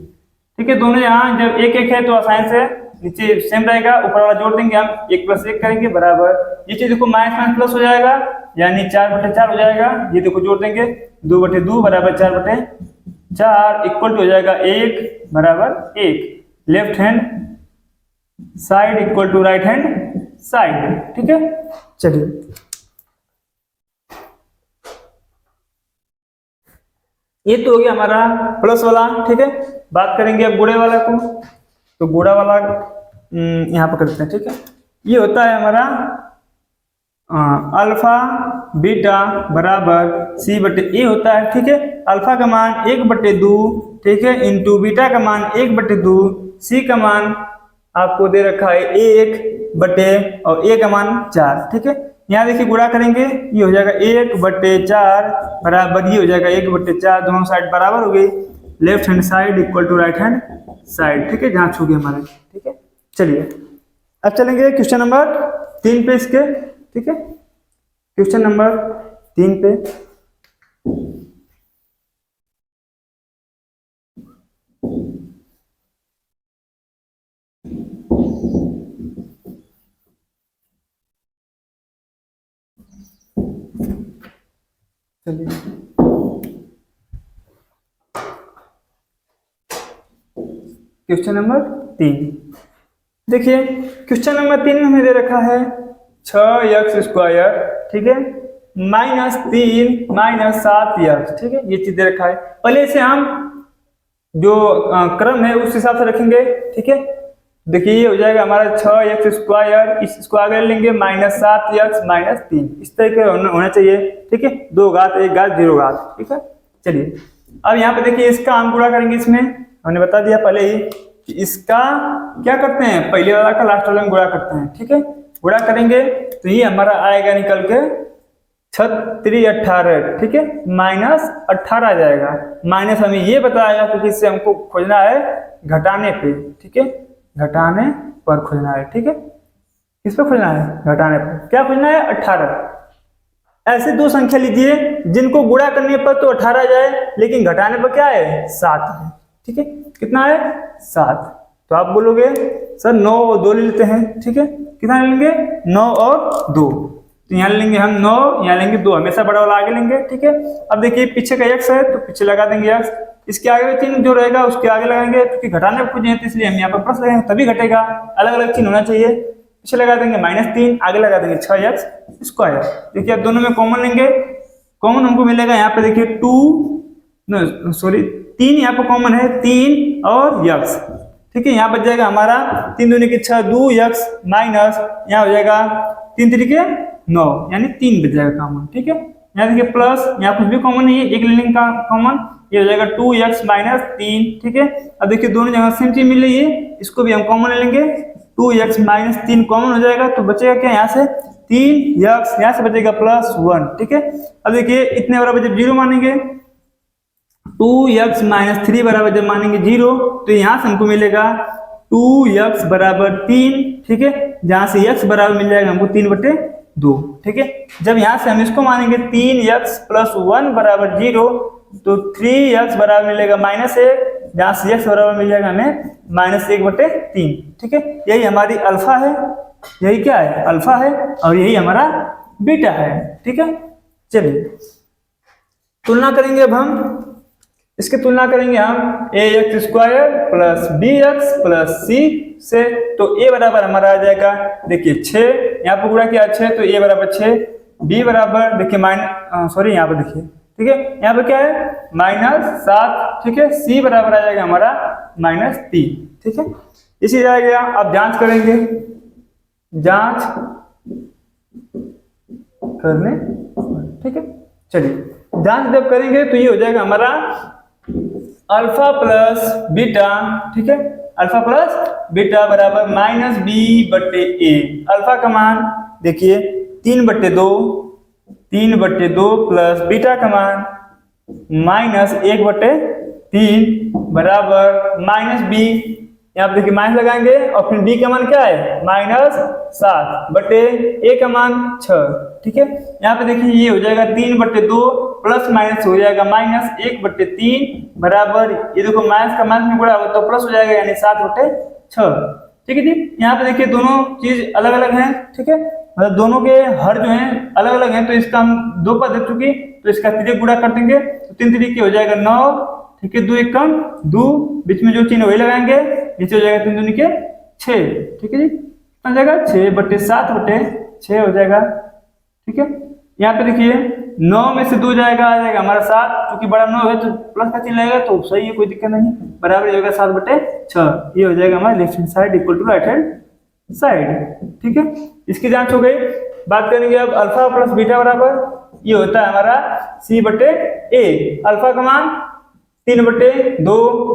ठीक है। दोनों यहाँ जब 1 है तो आसानी से नीचे सेम रहेगा, ऊपर वाला जोड़ देंगे हम, 1 + 1 करेंगे बराबर, ये चीज देखो माइनस प्लस हो जाएगा, यानी 4/4 हो जाएगा। ये देखो जोड़ देंगे 2/2 बराबर 4/4 इक्वल टू हो जाएगा 1 बराबर 1, left hand side equal to right hand side, ठीक है। चलिए ये तो हो गया हमारा प्लस वाला, ठीक है। बात करेंगे अब गुणे वाला को, तो गुणा वाला यहाँ पर करते हैं, ठीक है। ये होता है हमारा अल्फा बीटा बराबर c/a होता है, ठीक है। अल्फा का मान 1/2, ठीक है, इंटू बीटा का मान 1/2, c का मान आपको दे रखा है 1 और a का मान 4, ठीक है। यहाँ देखिए गुणा करेंगे, ये हो जाएगा 1/4 बराबर ये हो जाएगा 1/4, दोनों साइड बराबर हो गई, left hand side equal to right hand side, ठीक है। जांच होगी हमारे, ठीक है। चलिए अब चलेंगे क्वेश्चन नंबर 3 पे इसके, ठीक है। क्वेश्चन नंबर 3 पे चलिए क्वेश्चन नंबर 3 देखिए, क्वेश्चन नंबर 3 में हमें दे रखा है 6x², ठीक है, -3 -7x, ठीक है, ये चीज दे रखा है। पहले से हम जो क्रम है उस हिसाब से रखेंगे, ठीक है। देखिए ये हो जाएगा हमारा 6x², इसको आगे लेंगे -7x -3, इस तरह के होना चाहिए, ठीक है, 2 घात 1 घात 0 घात, ठीक है। चलिए अब यहाँ पे देखिए इसका हम गुणा करेंगे, इसमें हमने बता दिया पहले ही कि इसका क्या करते हैं, पहले वाला का लास्ट वाला में गुणा करते हैं, ठीक है। गुणा करेंगे तो ये हमारा आएगा निकल के 3618, ठीक है, -18 आ जाएगा। माइनस हमें ये बताएगा क्योंकि इससे हमको खोजना है घटाने पे, ठीक है, घटाने पर खोजना है, ठीक है। किस पे खोजना है, घटाने पर। क्या खोजना है, 18। ऐसे दो संख्या लीजिए जिनको गुणा करने पर तो 18 जाए, लेकिन घटाने पर क्या है, 7 है, ठीक है। कितना है, 7। तो आप बोलोगे सर 9 और 2 ले लेते हैं, ठीक है। कितना लेंगे, 9 और 2, तो यहाँ लेंगे हम 9, यहाँ लेंगे 2, हमेशा बड़ा वाला आगे लेंगे, ठीक है। अब देखिए पीछे का x है तो पीछे लगा देंगे x, इसके आगे चिन्ह जो रहेगा उसके आगे लगाएंगे, क्योंकि घटाने को पूछे तो इसलिए हम यहाँ पर प्लस लगाएंगे, तभी घटेगा, अलग अलग चिन्ह होना चाहिए। पीछे लगा देंगे -3, आगे लगा देंगे 6x²। देखिए अब दोनों में कॉमन लेंगे, कॉमन हमको मिलेगा यहाँ पे देखिए 3 यहाँ पर कॉमन है, 3 और x, ठीक है। यहाँ बच जाएगा हमारा 3 दूनी के 6, 2x माइनस यहाँ हो जाएगा 3 3 9, यानी 3 बच जाएगा कॉमन, ठीक है। यहाँ देखिए प्लस, यहाँ कुछ भी कॉमन नहीं है, एक ले लेंगे का कॉमन, ये हो जाएगा 2x -3, ठीक है। अब देखिए दोनों जगह सेम चीज मिल रही है, इसको भी हम कॉमन ले लेंगे, 2x -3 कॉमन हो जाएगा, तो बचेगा क्या, यहाँ से 3x, यहाँ से बचेगा +1, ठीक है। अब देखिए इतने बराबर जब 0 मानेंगे, 2x -3 बराबर जब मानेंगे 0, तो यहाँ से हमको मिलेगा 2x बराबर 3, ठीक है। जहां से x बराबर मिल जाएगा हमको 3/2, ठीक है। जब यहाँ से हम इसको मानेंगे 3x + 1 बराबर 0, तो 3x बराबर मिलेगा -1, जहां से x बराबर मिल जाएगा हमें -1/3, ठीक है। यही हमारी अल्फा है, यही क्या है, अल्फा है, और यही हमारा बीटा है, ठीक है। चलिए तुलना करेंगे, अब हम इसकी तुलना करेंगे हम ax² + bx + c से, तो a बराबर हमारा आ जाएगा, देखिए 6, यहाँ पर गुणा किया 6, तो a बराबर 6, b बराबर देखिए यहाँ पर देखिए, ठीक है, यहाँ पे क्या है -7, ठीक है। c बराबर आ जाएगा हमारा -3, ठीक है। इसी जाएगा, अब जांच करेंगे, जांच करने, ठीक है। चलिए जांच जब करेंगे तो ये हो जाएगा हमारा अल्फा प्लस बीटा, ठीक है, अल्फा प्लस बीटा बराबर -b/a। अल्फा का मान देखिए 3/2 प्लस बीटा का मान -1/3 बराबर -b। यहाँ पे देखिए माइनस लगाएंगे, और फिर b का मान क्या है, -7/a का मान 6, ठीक है। यहाँ पे देखिए ये हो जाएगा 3/2 प्लस माइनस हो जाएगा -1/3 बराबर, ये देखो माइनस का माइनस में गुणा होगा तो प्लस हो जाएगा, यानी 7/6, ठीक है जी। यहाँ पे देखिए दोनों चीज अलग अलग हैं, ठीक है, मतलब दोनों के हर जो है अलग अलग हैं, तो इसका हम 2 पद दे चुकी, तो इसका 3 गुणा कर देंगे, तो 3 3 हो जाएगा 9, ठीक है, 2 1 कम 2, बीच में जो चिन्ह वही लगाएंगे, नीचे हो जाएगा 3 दूनी के 6, ठीक है जी, हो जाएगा 6/7/6 हो जाएगा, ठीक है। यहाँ पे देखिए 9 में से 2 जाएगा, आ जाएगा हमारा 7, क्योंकि बड़ा 9 है तो प्लस का चिन्ह लगेगा, तो सही है, कोई दिक्कत नहीं, बराबर होगा 7/6, ये हो जाएगा हमारा left hand side equal to right hand side, ठीक है। इसकी जांच हो गई। बात करेंगे अब अल्फा प्लस बीटा बराबर, ये होता है हमारा c/a। अल्फा का मान 3/2,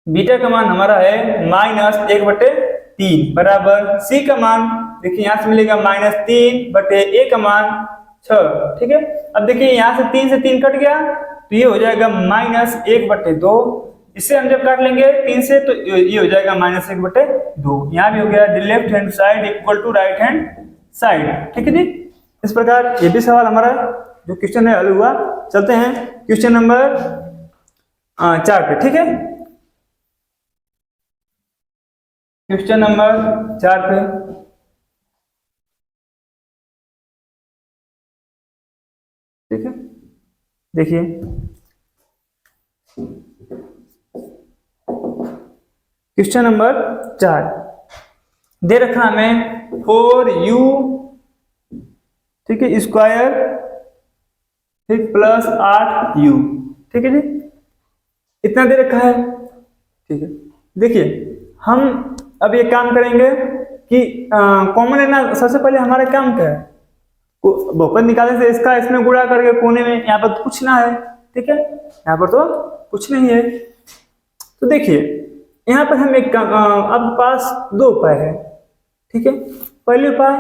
बीटा का मान हमारा है -1/3 बराबर c का मान देखिए यहाँ से मिलेगा -3/a का मान 6, ठीक है। अब देखिए यहाँ से 3 से 3 कट गया, तो ये हो जाएगा -1/2, इससे हम जब काट लेंगे 3 से, तो ये हो जाएगा -1/2। यहाँ भी हो गया left hand side equal to right hand side, ठीक है जी। इस प्रकार ये भी सवाल हमारा जो क्वेश्चन है हल हुआ। चलते हैं क्वेश्चन नंबर 4 पे, ठीक है। क्वेश्चन नंबर 4 पे ठीक है, देखिए क्वेश्चन नंबर 4 दे रखा हमें 4u, ठीक है, स्क्वायर, ठीक, प्लस 8u, ठीक है जी, इतना दे रखा है, ठीक है। देखिए हम अब ये काम करेंगे कि कॉमन है ना, सबसे पहले हमारा काम क्या है, बहुपद निकालने से इसका इसमें गुणा करके कोने में यहाँ पर कुछ ना है, ठीक है, यहाँ पर तो कुछ नहीं है। तो देखिए यहाँ पर हम एक आपके पास दो उपाय है, ठीक है। पहले उपाय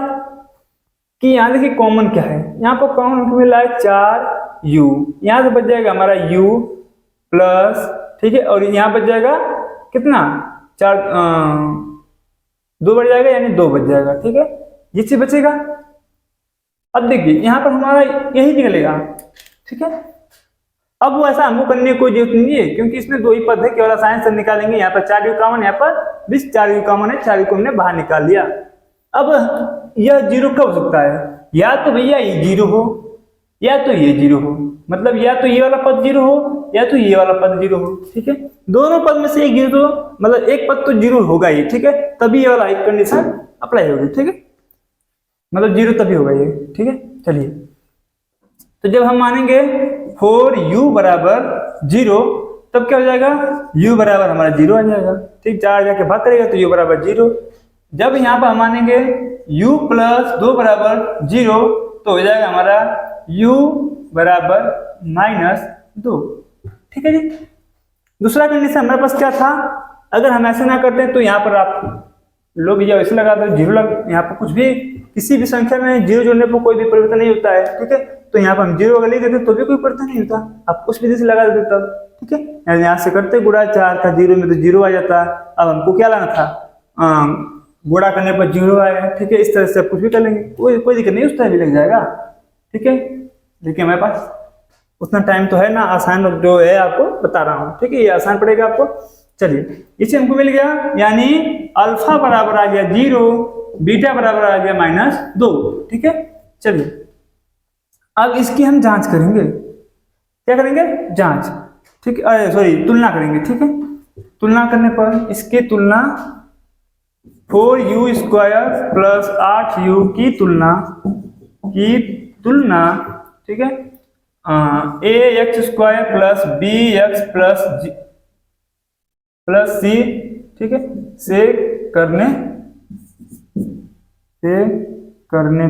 कि यहाँ देखिए कॉमन क्या है, यहाँ पर कॉमन मिला है 4u, यहाँ से बच जाएगा हमारा u प्लस, ठीक है, और यहाँ बच जाएगा कितना 4, 2 बच जाएगा यानी 2 बच जाएगा, ठीक है, ये चीज बचेगा। अब देखिए यहाँ पर हमारा यही निकलेगा, ठीक है। अब वो ऐसा हमको करने की कोई जरूरत नहीं है क्योंकि इसमें 2 ही पद है, केवल आसानी से निकालेंगे। यहाँ पर 4u कॉमन, यहाँ पर 4u कॉमन है, 4u को हमने बाहर निकाल लिया। अब यह 0 कब हो सकता है, या तो भैया ये 0 हो या तो ये 0 हो, मतलब या तो ये वाला पद 0 हो या तो ये वाला पद 0 हो, ठीक है। दोनों पद में से एक 0 हो, मतलब एक पद तो 0 होगा ही, ठीक है, तभी ये वाला एक कंडीशन अप्लाई होगी, ठीक है, मतलब 0 तभी होगा ये, ठीक है। चलिए तो जब हम मानेंगे 4u बराबर 0 तब क्या हो जाएगा, u बराबर हमारा 0 आ जाएगा, ठीक, 4 जाके भाग करेगा तो u बराबर 0। जब यहाँ पर हम मानेंगे u प्लस 2 बराबर 0 तो हो जाएगा हमारा u बराबर -2, ठीक है जी। दूसरा कंडीशन हमारे पास क्या था, अगर हम ऐसे ना करते तो यहाँ पर आप लो भैया ऐसे लगा दो 0 लग, यहाँ पर कुछ भी किसी भी संख्या में 0 जोड़ने पर कोई भी परिवर्तन नहीं होता है, ठीक है। तो यहाँ पर हम 0 अगर ले देते तो भी कोई परिवर्तन नहीं होता, आप उस विधि से लगा देते तब, ठीक है। यहाँ से करते गुणा 4 था 0 में तो 0 आ जाता, अब हमको क्या लाना था, गुणा करने पर 0 आया, ठीक है। इस तरह से कुछ भी कर लेंगे, कोई दिक्कत नहीं, उस तरह भी लग जाएगा, ठीक है। देखिए हमारे पास उतना टाइम तो है ना, आसान जो है आपको बता रहा हूँ, ठीक है, ये आसान पड़ेगा आपको। चलिए इसे हमको मिल गया, यानी अल्फा बराबर आ गया 0, बीटा बराबर आ गया -2, ठीक है। चलिए अब इसकी हम जांच करेंगे, क्या करेंगे, जांच, ठीक है, सॉरी तुलना करेंगे, ठीक है। तुलना करने पर इसकी तुलना 4u स्क्वायर प्लस 8u की तुलना, ठीक है, ax square plus bx plus c, ठीक है, से करने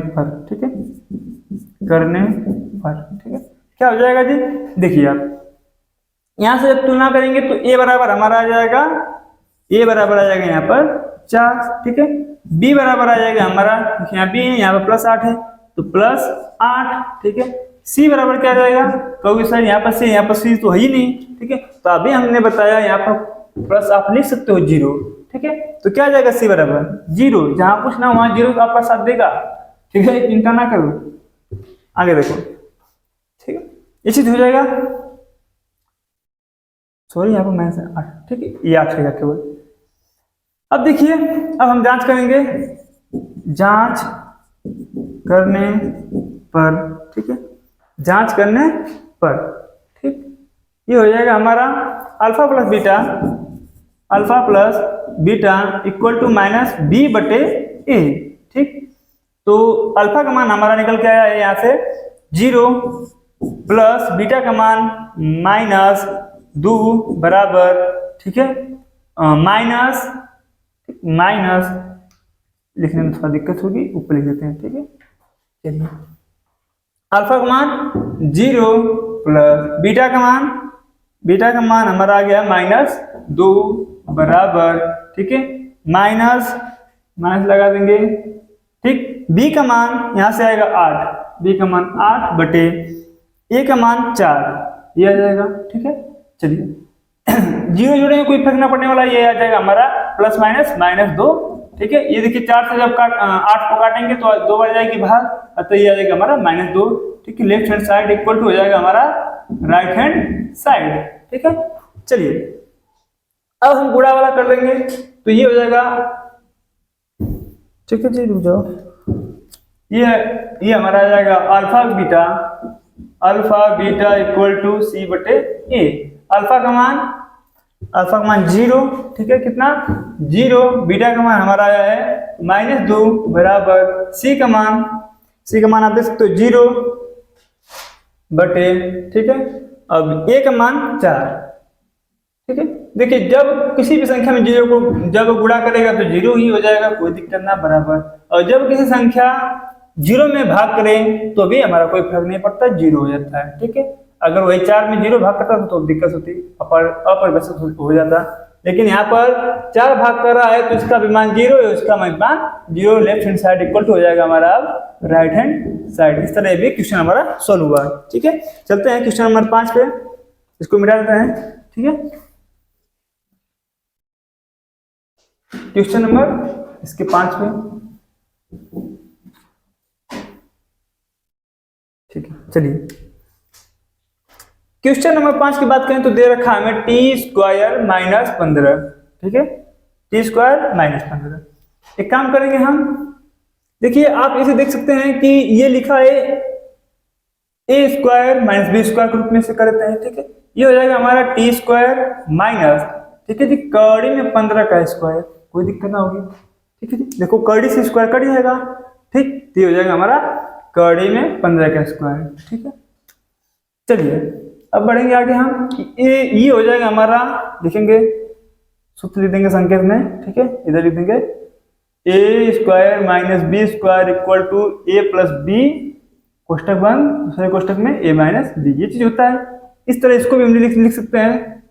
पर, ठीक है, करने पर, ठीक है, क्या हो जाएगा जी। देखिए आप यहां से जब तुलना करेंगे तो a बराबर हमारा आ जाएगा, यहाँ पर 4, ठीक है, b बराबर आ जाएगा हमारा, यहाँ b है, यहाँ पर +8 है तो +8, ठीक है। c बराबर क्या आ जाएगा, क्योंकि सर यहाँ पर c तो है ही नहीं, ठीक है, तो अभी हमने बताया यहाँ पर प्लस आप लिख सकते हो 0, ठीक है, तो क्या आ जाएगा c बराबर 0, जहां कुछ ना वहां 0 आपका साथ देगा, ठीक है, चिंता ना करो, आगे देखो, ठीक है, ये चीज हो जाएगा, सॉरी यहाँ पर मैं 8, ठीक है, ये 8 रहेगा केवल। अब देखिए अब हम जांच करेंगे, जांच करने पर, ठीक है, जांच करने पर, ठीक, ये हो जाएगा हमारा alpha plus beta equal to -b/a, ठीक। तो अल्फा का मान हमारा निकल के आया है यहाँ से 0 प्लस बीटा का मान -2 बराबर, ठीक है, माइनस लिखने में थोड़ा दिक्कत होगी, ऊपर लिख देते हैं, ठीक है। चलिए अल्फा का मान 0 प्लस बीटा का मान हमारा आ गया -2 बराबर, ठीक है, माइनस लगा देंगे, ठीक, b का मान यहाँ से आएगा 8, b का मान 8/, a का मान 4, ये आ जाएगा, ठीक है। चलिए 0 जोड़ेंगे कोई फर्क ना पड़ने वाला, ये आ जाएगा हमारा ±2, ठीक है। ये देखिए 4 से जब 8 को काटेंगे तो 2 बार जाएगी बाहर, तो ये आ जाएगा हमारा -2, ठीक है। Left hand side equal to हो जाएगा हमारा राइट हैंड साइड, ठीक है। चलिए अब हम गुणा वाला कर लेंगे, तो ये हो जाएगा, ठीक है जी, रुक जाओ, ये हमारा आ जाएगा alpha beta equal to c/a। Alpha का मान अल्फा का मान 0, ठीक है, कितना 0, बीटा का मान हमारा आया है -2 बराबर सी का मान आप देख सकते हो 0 बटे, ठीक है, अब ए का मान 4, ठीक है। देखिए जब किसी भी संख्या में 0 को जब गुणा करेगा तो 0 ही हो जाएगा, कोई दिक्कत ना, बराबर। और जब किसी संख्या 0 में भाग करें तो भी हमारा कोई फर्क नहीं पड़ता, 0 हो जाता है, ठीक है। अगर वही 4 में 0 भाग करता तो दिक्कत होती, अपरिभाषित हो जाता, लेकिन यहाँ पर 4 भाग कर रहा है तो इसका भी मान 0 है, उसका मान 0, left hand side equal to हो जाएगा हमारा अब राइट हैंड साइड। इस तरह भी क्वेश्चन हमारा सॉल्व हुआ, ठीक है। चलते हैं क्वेश्चन नंबर 5 पे, इसको मिटा देते हैं, ठीक है। क्वेश्चन नंबर इसके 5 पे, ठीक है। चलिए क्वेश्चन नंबर 5 की बात करें तो दे रखा है हमें t² - 15, ठीक है, t² - 15। एक काम करेंगे हम, देखिए आप इसे देख सकते हैं कि ये लिखा है a² - b² के रूप में से करते हैं, ठीक है। ये हो जाएगा हमारा t² माइनस, ठीक है जी, कड़ी में 15 का स्क्वायर, कोई दिक्कत ना होगी, ठीक है जी। देखो कड़ी से स्क्वायर कट जाएगा, ठीक, तो ये हो जाएगा हमारा कड़ी में 15 का स्क्वायर, ठीक है। चलिए अब बढ़ेंगे आगे हम, ये हो जाएगा हमारा, लिखेंगे सूत्र लिख देंगे संकेत में, ठीक है, इधर लिख देंगे a² - b² = a + b, कोष्टक बंद, दूसरे कोष्टक में a - b, ये चीज होता है। इस तरह इसको भी हम लिख सकते हैं,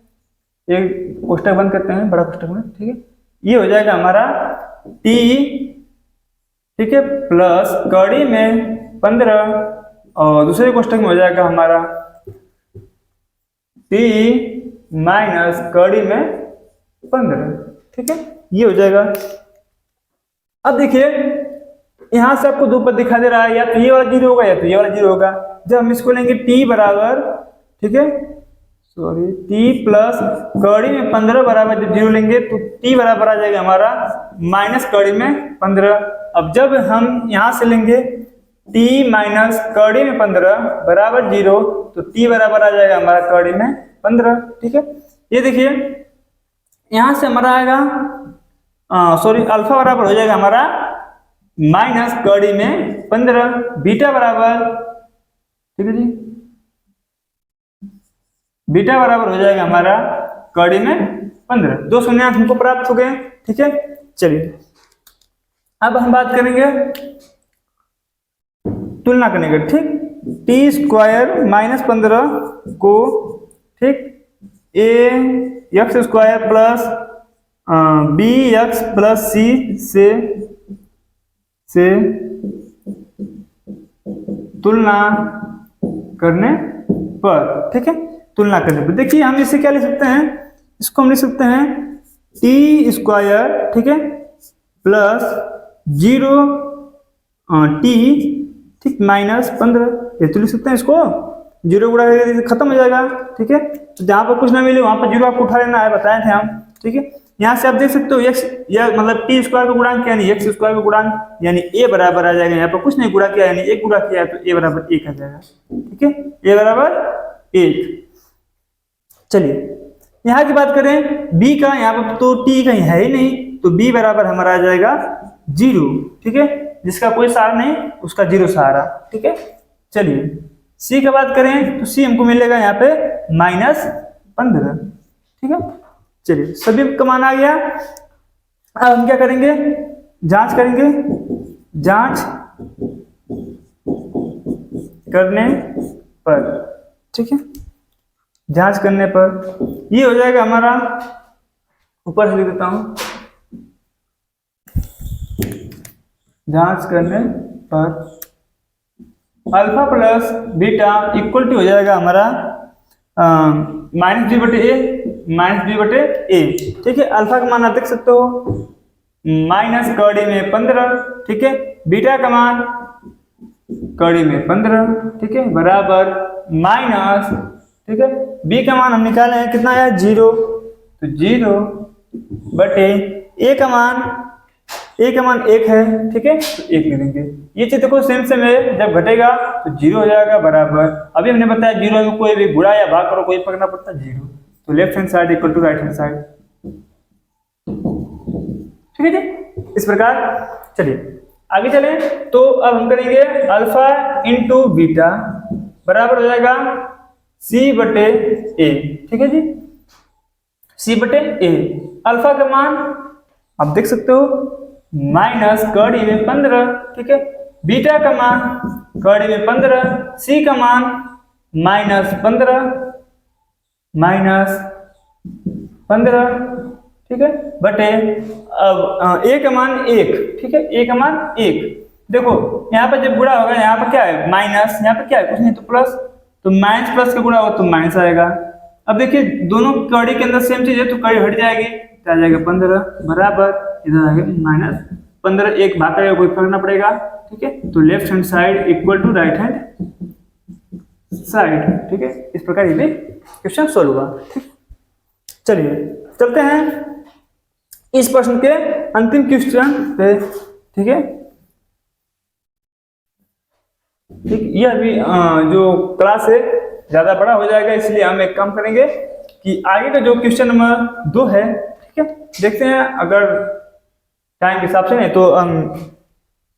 एक कोष्टक बंद करते हैं बड़ा कोष्टक में, ठीक है। ये हो जाएगा हमारा t, ठीक है, प्लस कड़ी में 15 और दूसरे कोष्टक में हो जाएगा हमारा t माइनस कड़ी में 15, ठीक है, ये हो जाएगा। अब देखिए यहां से आपको दो पद दिखा दे रहा है, या तो ये वाला 0 होगा या तो ये वाला 0 होगा। जब हम इसको लेंगे t बराबर, ठीक है, सॉरी, t प्लस कड़ी में 15 बराबर, जब 0 लेंगे तो t बराबर आ जाएगा हमारा माइनस कड़ी में 15। अब जब हम यहां से लेंगे t माइनस कड़ी में 15 बराबर 0, तो t बराबर आ जाएगा हमारा कड़ी में 15, ठीक है। ये देखिए यहां से हमारा आएगा, सॉरी, अल्फा बराबर हो जाएगा हमारा माइनस कड़ी में 15, बीटा बराबर, ठीक है जी, बीटा बराबर हो जाएगा हमारा कड़ी में 15। दो शून्यांक हमको प्राप्त हो गए, ठीक है। चलिए अब हम बात करेंगे तुलना करने का, ठीक, t² - 15 को, ठीक, ax² plus bx plus c से तुलना करने पर, ठीक है, तुलना करने पर देखिए हम इसे क्या लिख सकते हैं, इसको हम लिख सकते हैं t², ठीक है, प्लस 0 t, ठीक, माइनस 15, ये तो लिख सकते हैं इसको, 0 गुणा करके खत्म हो जाएगा, ठीक है। तो जहां पर कुछ ना मिले वहां पर 0 आपको उठा लेना है, बताए थे हम, ठीक है। यहाँ से आप देख सकते हो x, या मतलब t² का गुणांक यानी x² का गुणांक यानी a बराबर आ जाएगा, यहाँ पर कुछ नहीं गुणा किया यानी 1 गुणा किया है तो a बराबर 1 आ जाएगा, ठीक है, a बराबर 1। चलिए यहाँ की बात करें b का, यहाँ पर तो t कहीं है ही नहीं, तो b बराबर हमारा आ जाएगा 0, ठीक है, जिसका कोई सहारा नहीं उसका 0 सहारा, ठीक है। चलिए c की बात करें तो c हमको मिलेगा यहाँ पे -15, ठीक है। चलिए सभी का मान आ गया। अब हम क्या करेंगे, जांच करेंगे, जांच करने पर, ठीक है, जांच करने पर ये हो जाएगा हमारा, ऊपर से लिख देता हूं, जांच करने पर alpha plus beta equal to हो जाएगा हमारा -b बटे a, ठीक है। अल्फा का मान आप देख सकते हो माइनस कड़ी में 15, ठीक है, बीटा का मान कड़ी में 15, ठीक है, बराबर माइनस, ठीक है, b का मान हम निकाले हैं कितना आया 0, तो 0 बटे a का मान 1 है, ठीक है, तो 1 ले देंगे। ये चीज देखो सेम है, जब घटेगा तो 0 हो जाएगा बराबर, अभी हमने बताया 0 में कोई भी गुणा या भाग करो कोई फर्क ना पड़ता, 0। तो left hand side equal to right hand side. ठीक है जी, इस प्रकार। चलिए आगे चलें, तो अब हम करेंगे अल्फा इंटू बीटा बराबर हो जाएगा सी बटे ए। ठीक है जी, सी बटे ए। अल्फा का मान आप देख सकते हो माइनस कड़ी में 15। ठीक है, बीटा का मान कड़ी में 15, सी का मान माइनस 15 ठीक है, बटे अब ए का मान 1। ठीक है, ए का मान 1। देखो यहाँ पर जब गुणा होगा, यहाँ पर क्या है माइनस, यहाँ पर क्या है कुछ नहीं तो प्लस, तो माइनस प्लस का गुणा होगा तो माइनस आएगा। अब देखिए दोनों कड़ी के अंदर सेम चीज है तो कड़ी हट जाएगी, तो आ जाएगा 15 बराबर इधर आएगा माइनस 15, एक भाग करेगा कोई फर्क ना पड़ेगा। ठीक है, तो left hand side equal to right hand side. ठीक है, इस प्रकार ये भी क्वेश्चन सोल्व हुआ। ठीक, चलिए चलते हैं इस प्रश्न के अंतिम क्वेश्चन पे। ठीक है, ठीक, यह अभी जो क्लास है ज्यादा बड़ा हो जाएगा, इसलिए हम एक काम करेंगे कि आगे का जो क्वेश्चन नंबर 2 है, ठीक है, देखते हैं अगर टाइम के हिसाब से, नहीं तो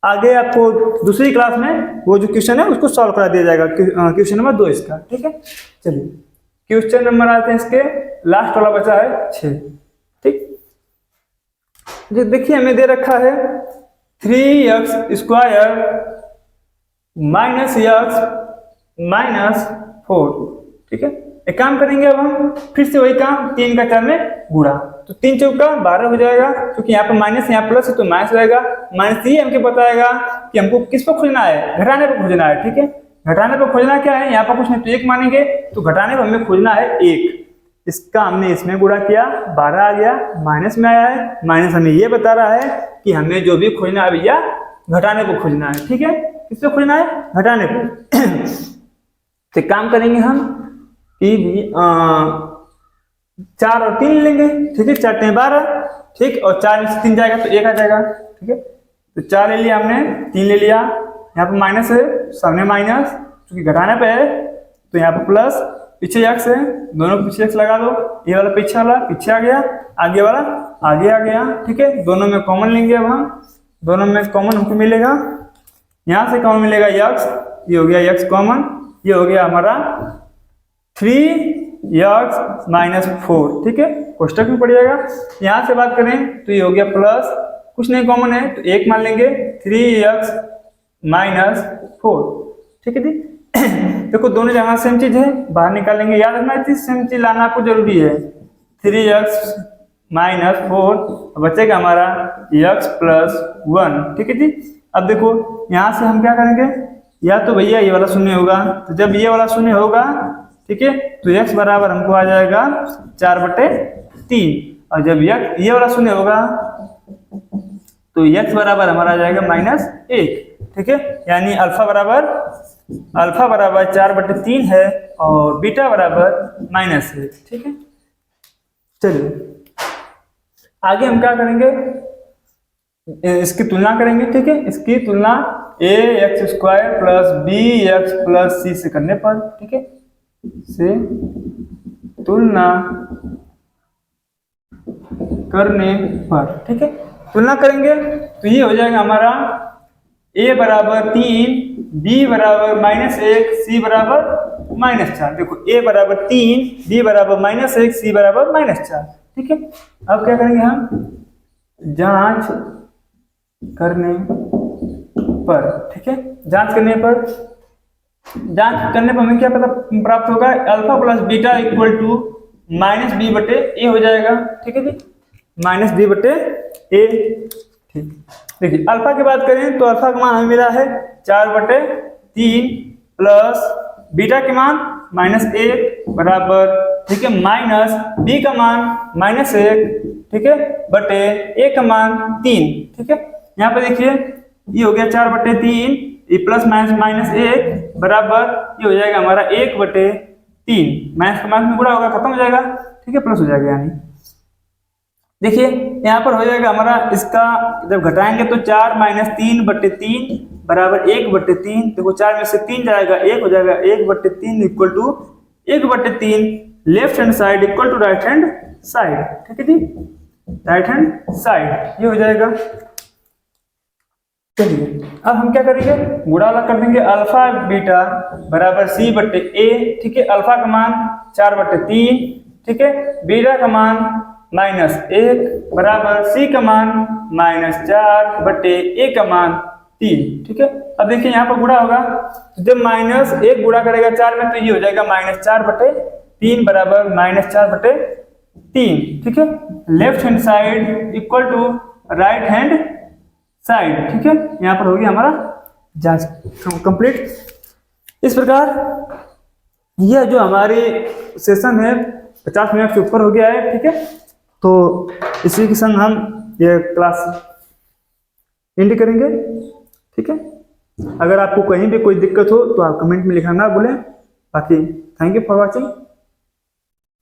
आगे आपको दूसरी क्लास में वो जो क्वेश्चन है उसको सॉल्व करा दिया जाएगा, क्वेश्चन नंबर 2 इसका। ठीक है, चलिए क्वेश्चन नंबर आते हैं इसके, लास्ट वाला बचा है 6। ठीक, जो देखिए हमें दे रखा है 3x² माइनस x माइनस 4। ठीक है, एक काम करेंगे अब हम फिर से वही काम 3 का 4 में गुणा, तो 3 चौका 12 हो जाएगा, क्योंकि यहाँ पर माइनस यहाँ प्लस है तो माइनस रहेगा। माइनस ये हमको बताएगा कि हमको किस पर खोजना है, घटाने पर खोजना है। ठीक है, घटाने पर खोजना क्या है, यहाँ पर कुछ नहीं तो 1 मानेंगे, तो घटाने पर हमें खोजना है 1। इसका हमने इसमें गुणा किया, 12 आ गया, माइनस में आया है, माइनस हमें ये बता रहा है कि हमें जो भी खोजना है भैया घटाने पर खोजना है। ठीक है, किससे खोजना है, घटाने पर। तो काम करेंगे हम कि 4 और 3 लेंगे। ठीक है, 4 × 12, ठीक, और 4 में से 3 जाएगा तो 1 आ जाएगा। ठीक है, तो 4 ले लिया हमने, 3 ले लिया, यहाँ पर माइनस है, सामने माइनस, क्योंकि घटाने पे है तो यहाँ पर प्लस, पीछे x है, दोनों पीछे x लगा दो, ये वाला पीछे आ गया, आगे वाला आगे आ गया। ठीक है, दोनों में कॉमन लेंगे, अब हम दोनों में कॉमन हमको मिलेगा, यहाँ से कॉमन मिलेगा x, ये हो गया x कॉमन, ये हो गया हमारा 3x माइनस 4। ठीक है, कोष्टक में पड़ जाएगा। यहाँ से बात करें तो ये हो गया प्लस, कुछ नहीं कॉमन है तो 1 मान लेंगे, 3x माइनस 4। ठीक है जी, देखो दोनों जगह सेम चीज है, बाहर निकालेंगे, याद रखना चीज सेम चीज लाना आपको जरूरी है। 3x माइनस 4 बचेगा हमारा x प्लस 1। ठीक है जी, अब देखो यहाँ से हम क्या करेंगे, या तो भैया ये वाला शून्य होगा, तो जब ये वाला शून्य होगा, ठीक है, तो x बराबर हमको आ जाएगा 4/3, और जब ये वाला शून्य होगा तो x बराबर हमारा आ जाएगा -1। ठीक है, यानी अल्फा बराबर 4/3 है और बीटा बराबर -1। ठीक है, चलिए आगे हम क्या करेंगे, इसकी तुलना करेंगे। ठीक है, इसकी तुलना ax² + bx + c से करने पर, ठीक है, से तुलना करने पर, ठीक है, तुलना करेंगे तो ये हो जाएगा हमारा a बराबर 3, b बराबर -1, c बराबर -4। देखो a बराबर 3, b बराबर -1, c बराबर -4। ठीक है, अब क्या करेंगे हम, जांच करने पर। ठीक है, जांच करने पर हमें क्या पता प्राप्त होगा, alpha plus beta equal to -b/a हो जाएगा। ठीक है जी, -b/a। ठीक, देखिए अल्फा की बात करें तो अल्फा का मान हमें मिला है 4/3 प्लस बीटा के मान -1 बराबर, ठीक है, माइनस b का मान -1, ठीक है, बटे a का मान 3। ठीक है, यहाँ पे देखिए ये हो गया 4/3, ये प्लस -1 बराबर ये हो जाएगा हमारा 1/3, माइनस का माइनस में गुणा होगा, खत्म हो जाएगा। ठीक है, प्लस हो जाएगा, यानी देखिए यहाँ पर हो जाएगा हमारा, इसका जब घटाएंगे तो 4 - 3/3 बराबर 1/3। देखो 4 में से 3 जाएगा, 1 हो जाएगा, 1/3 equal to 1/3 left hand side equal to right hand side, ठीक है जी, राइट हैंड साइड ये हो जाएगा। चलिए अब हम क्या करेंगे, गुणा वाला कर देंगे, अल्फा बीटा बराबर सी बट्टे ए, ठीक है, अल्फा का मान 4/3, ठीक है, बीटा का मान -1 बराबर सी का मान -4/a का मान 3, ठीक है। अब देखिए यहाँ पर गुणा होगा, तो जब -1 गुणा करेगा 4 में तो ये हो जाएगा -4/3 बराबर -4/3, ठीक है। Left hand side equal to right hand side, ठीक है, यहाँ पर हो गया हमारा जांच कंप्लीट। इस प्रकार यह जो हमारी सेशन है 50 मिनट से ऊपर हो गया है, ठीक है। तो इसी के संग हम ये क्लास एंड करेंगे, ठीक है। अगर आपको कहीं भी कोई दिक्कत हो तो आप कमेंट में लिखना ना भूलें। बाकी थैंक यू फॉर वॉचिंग।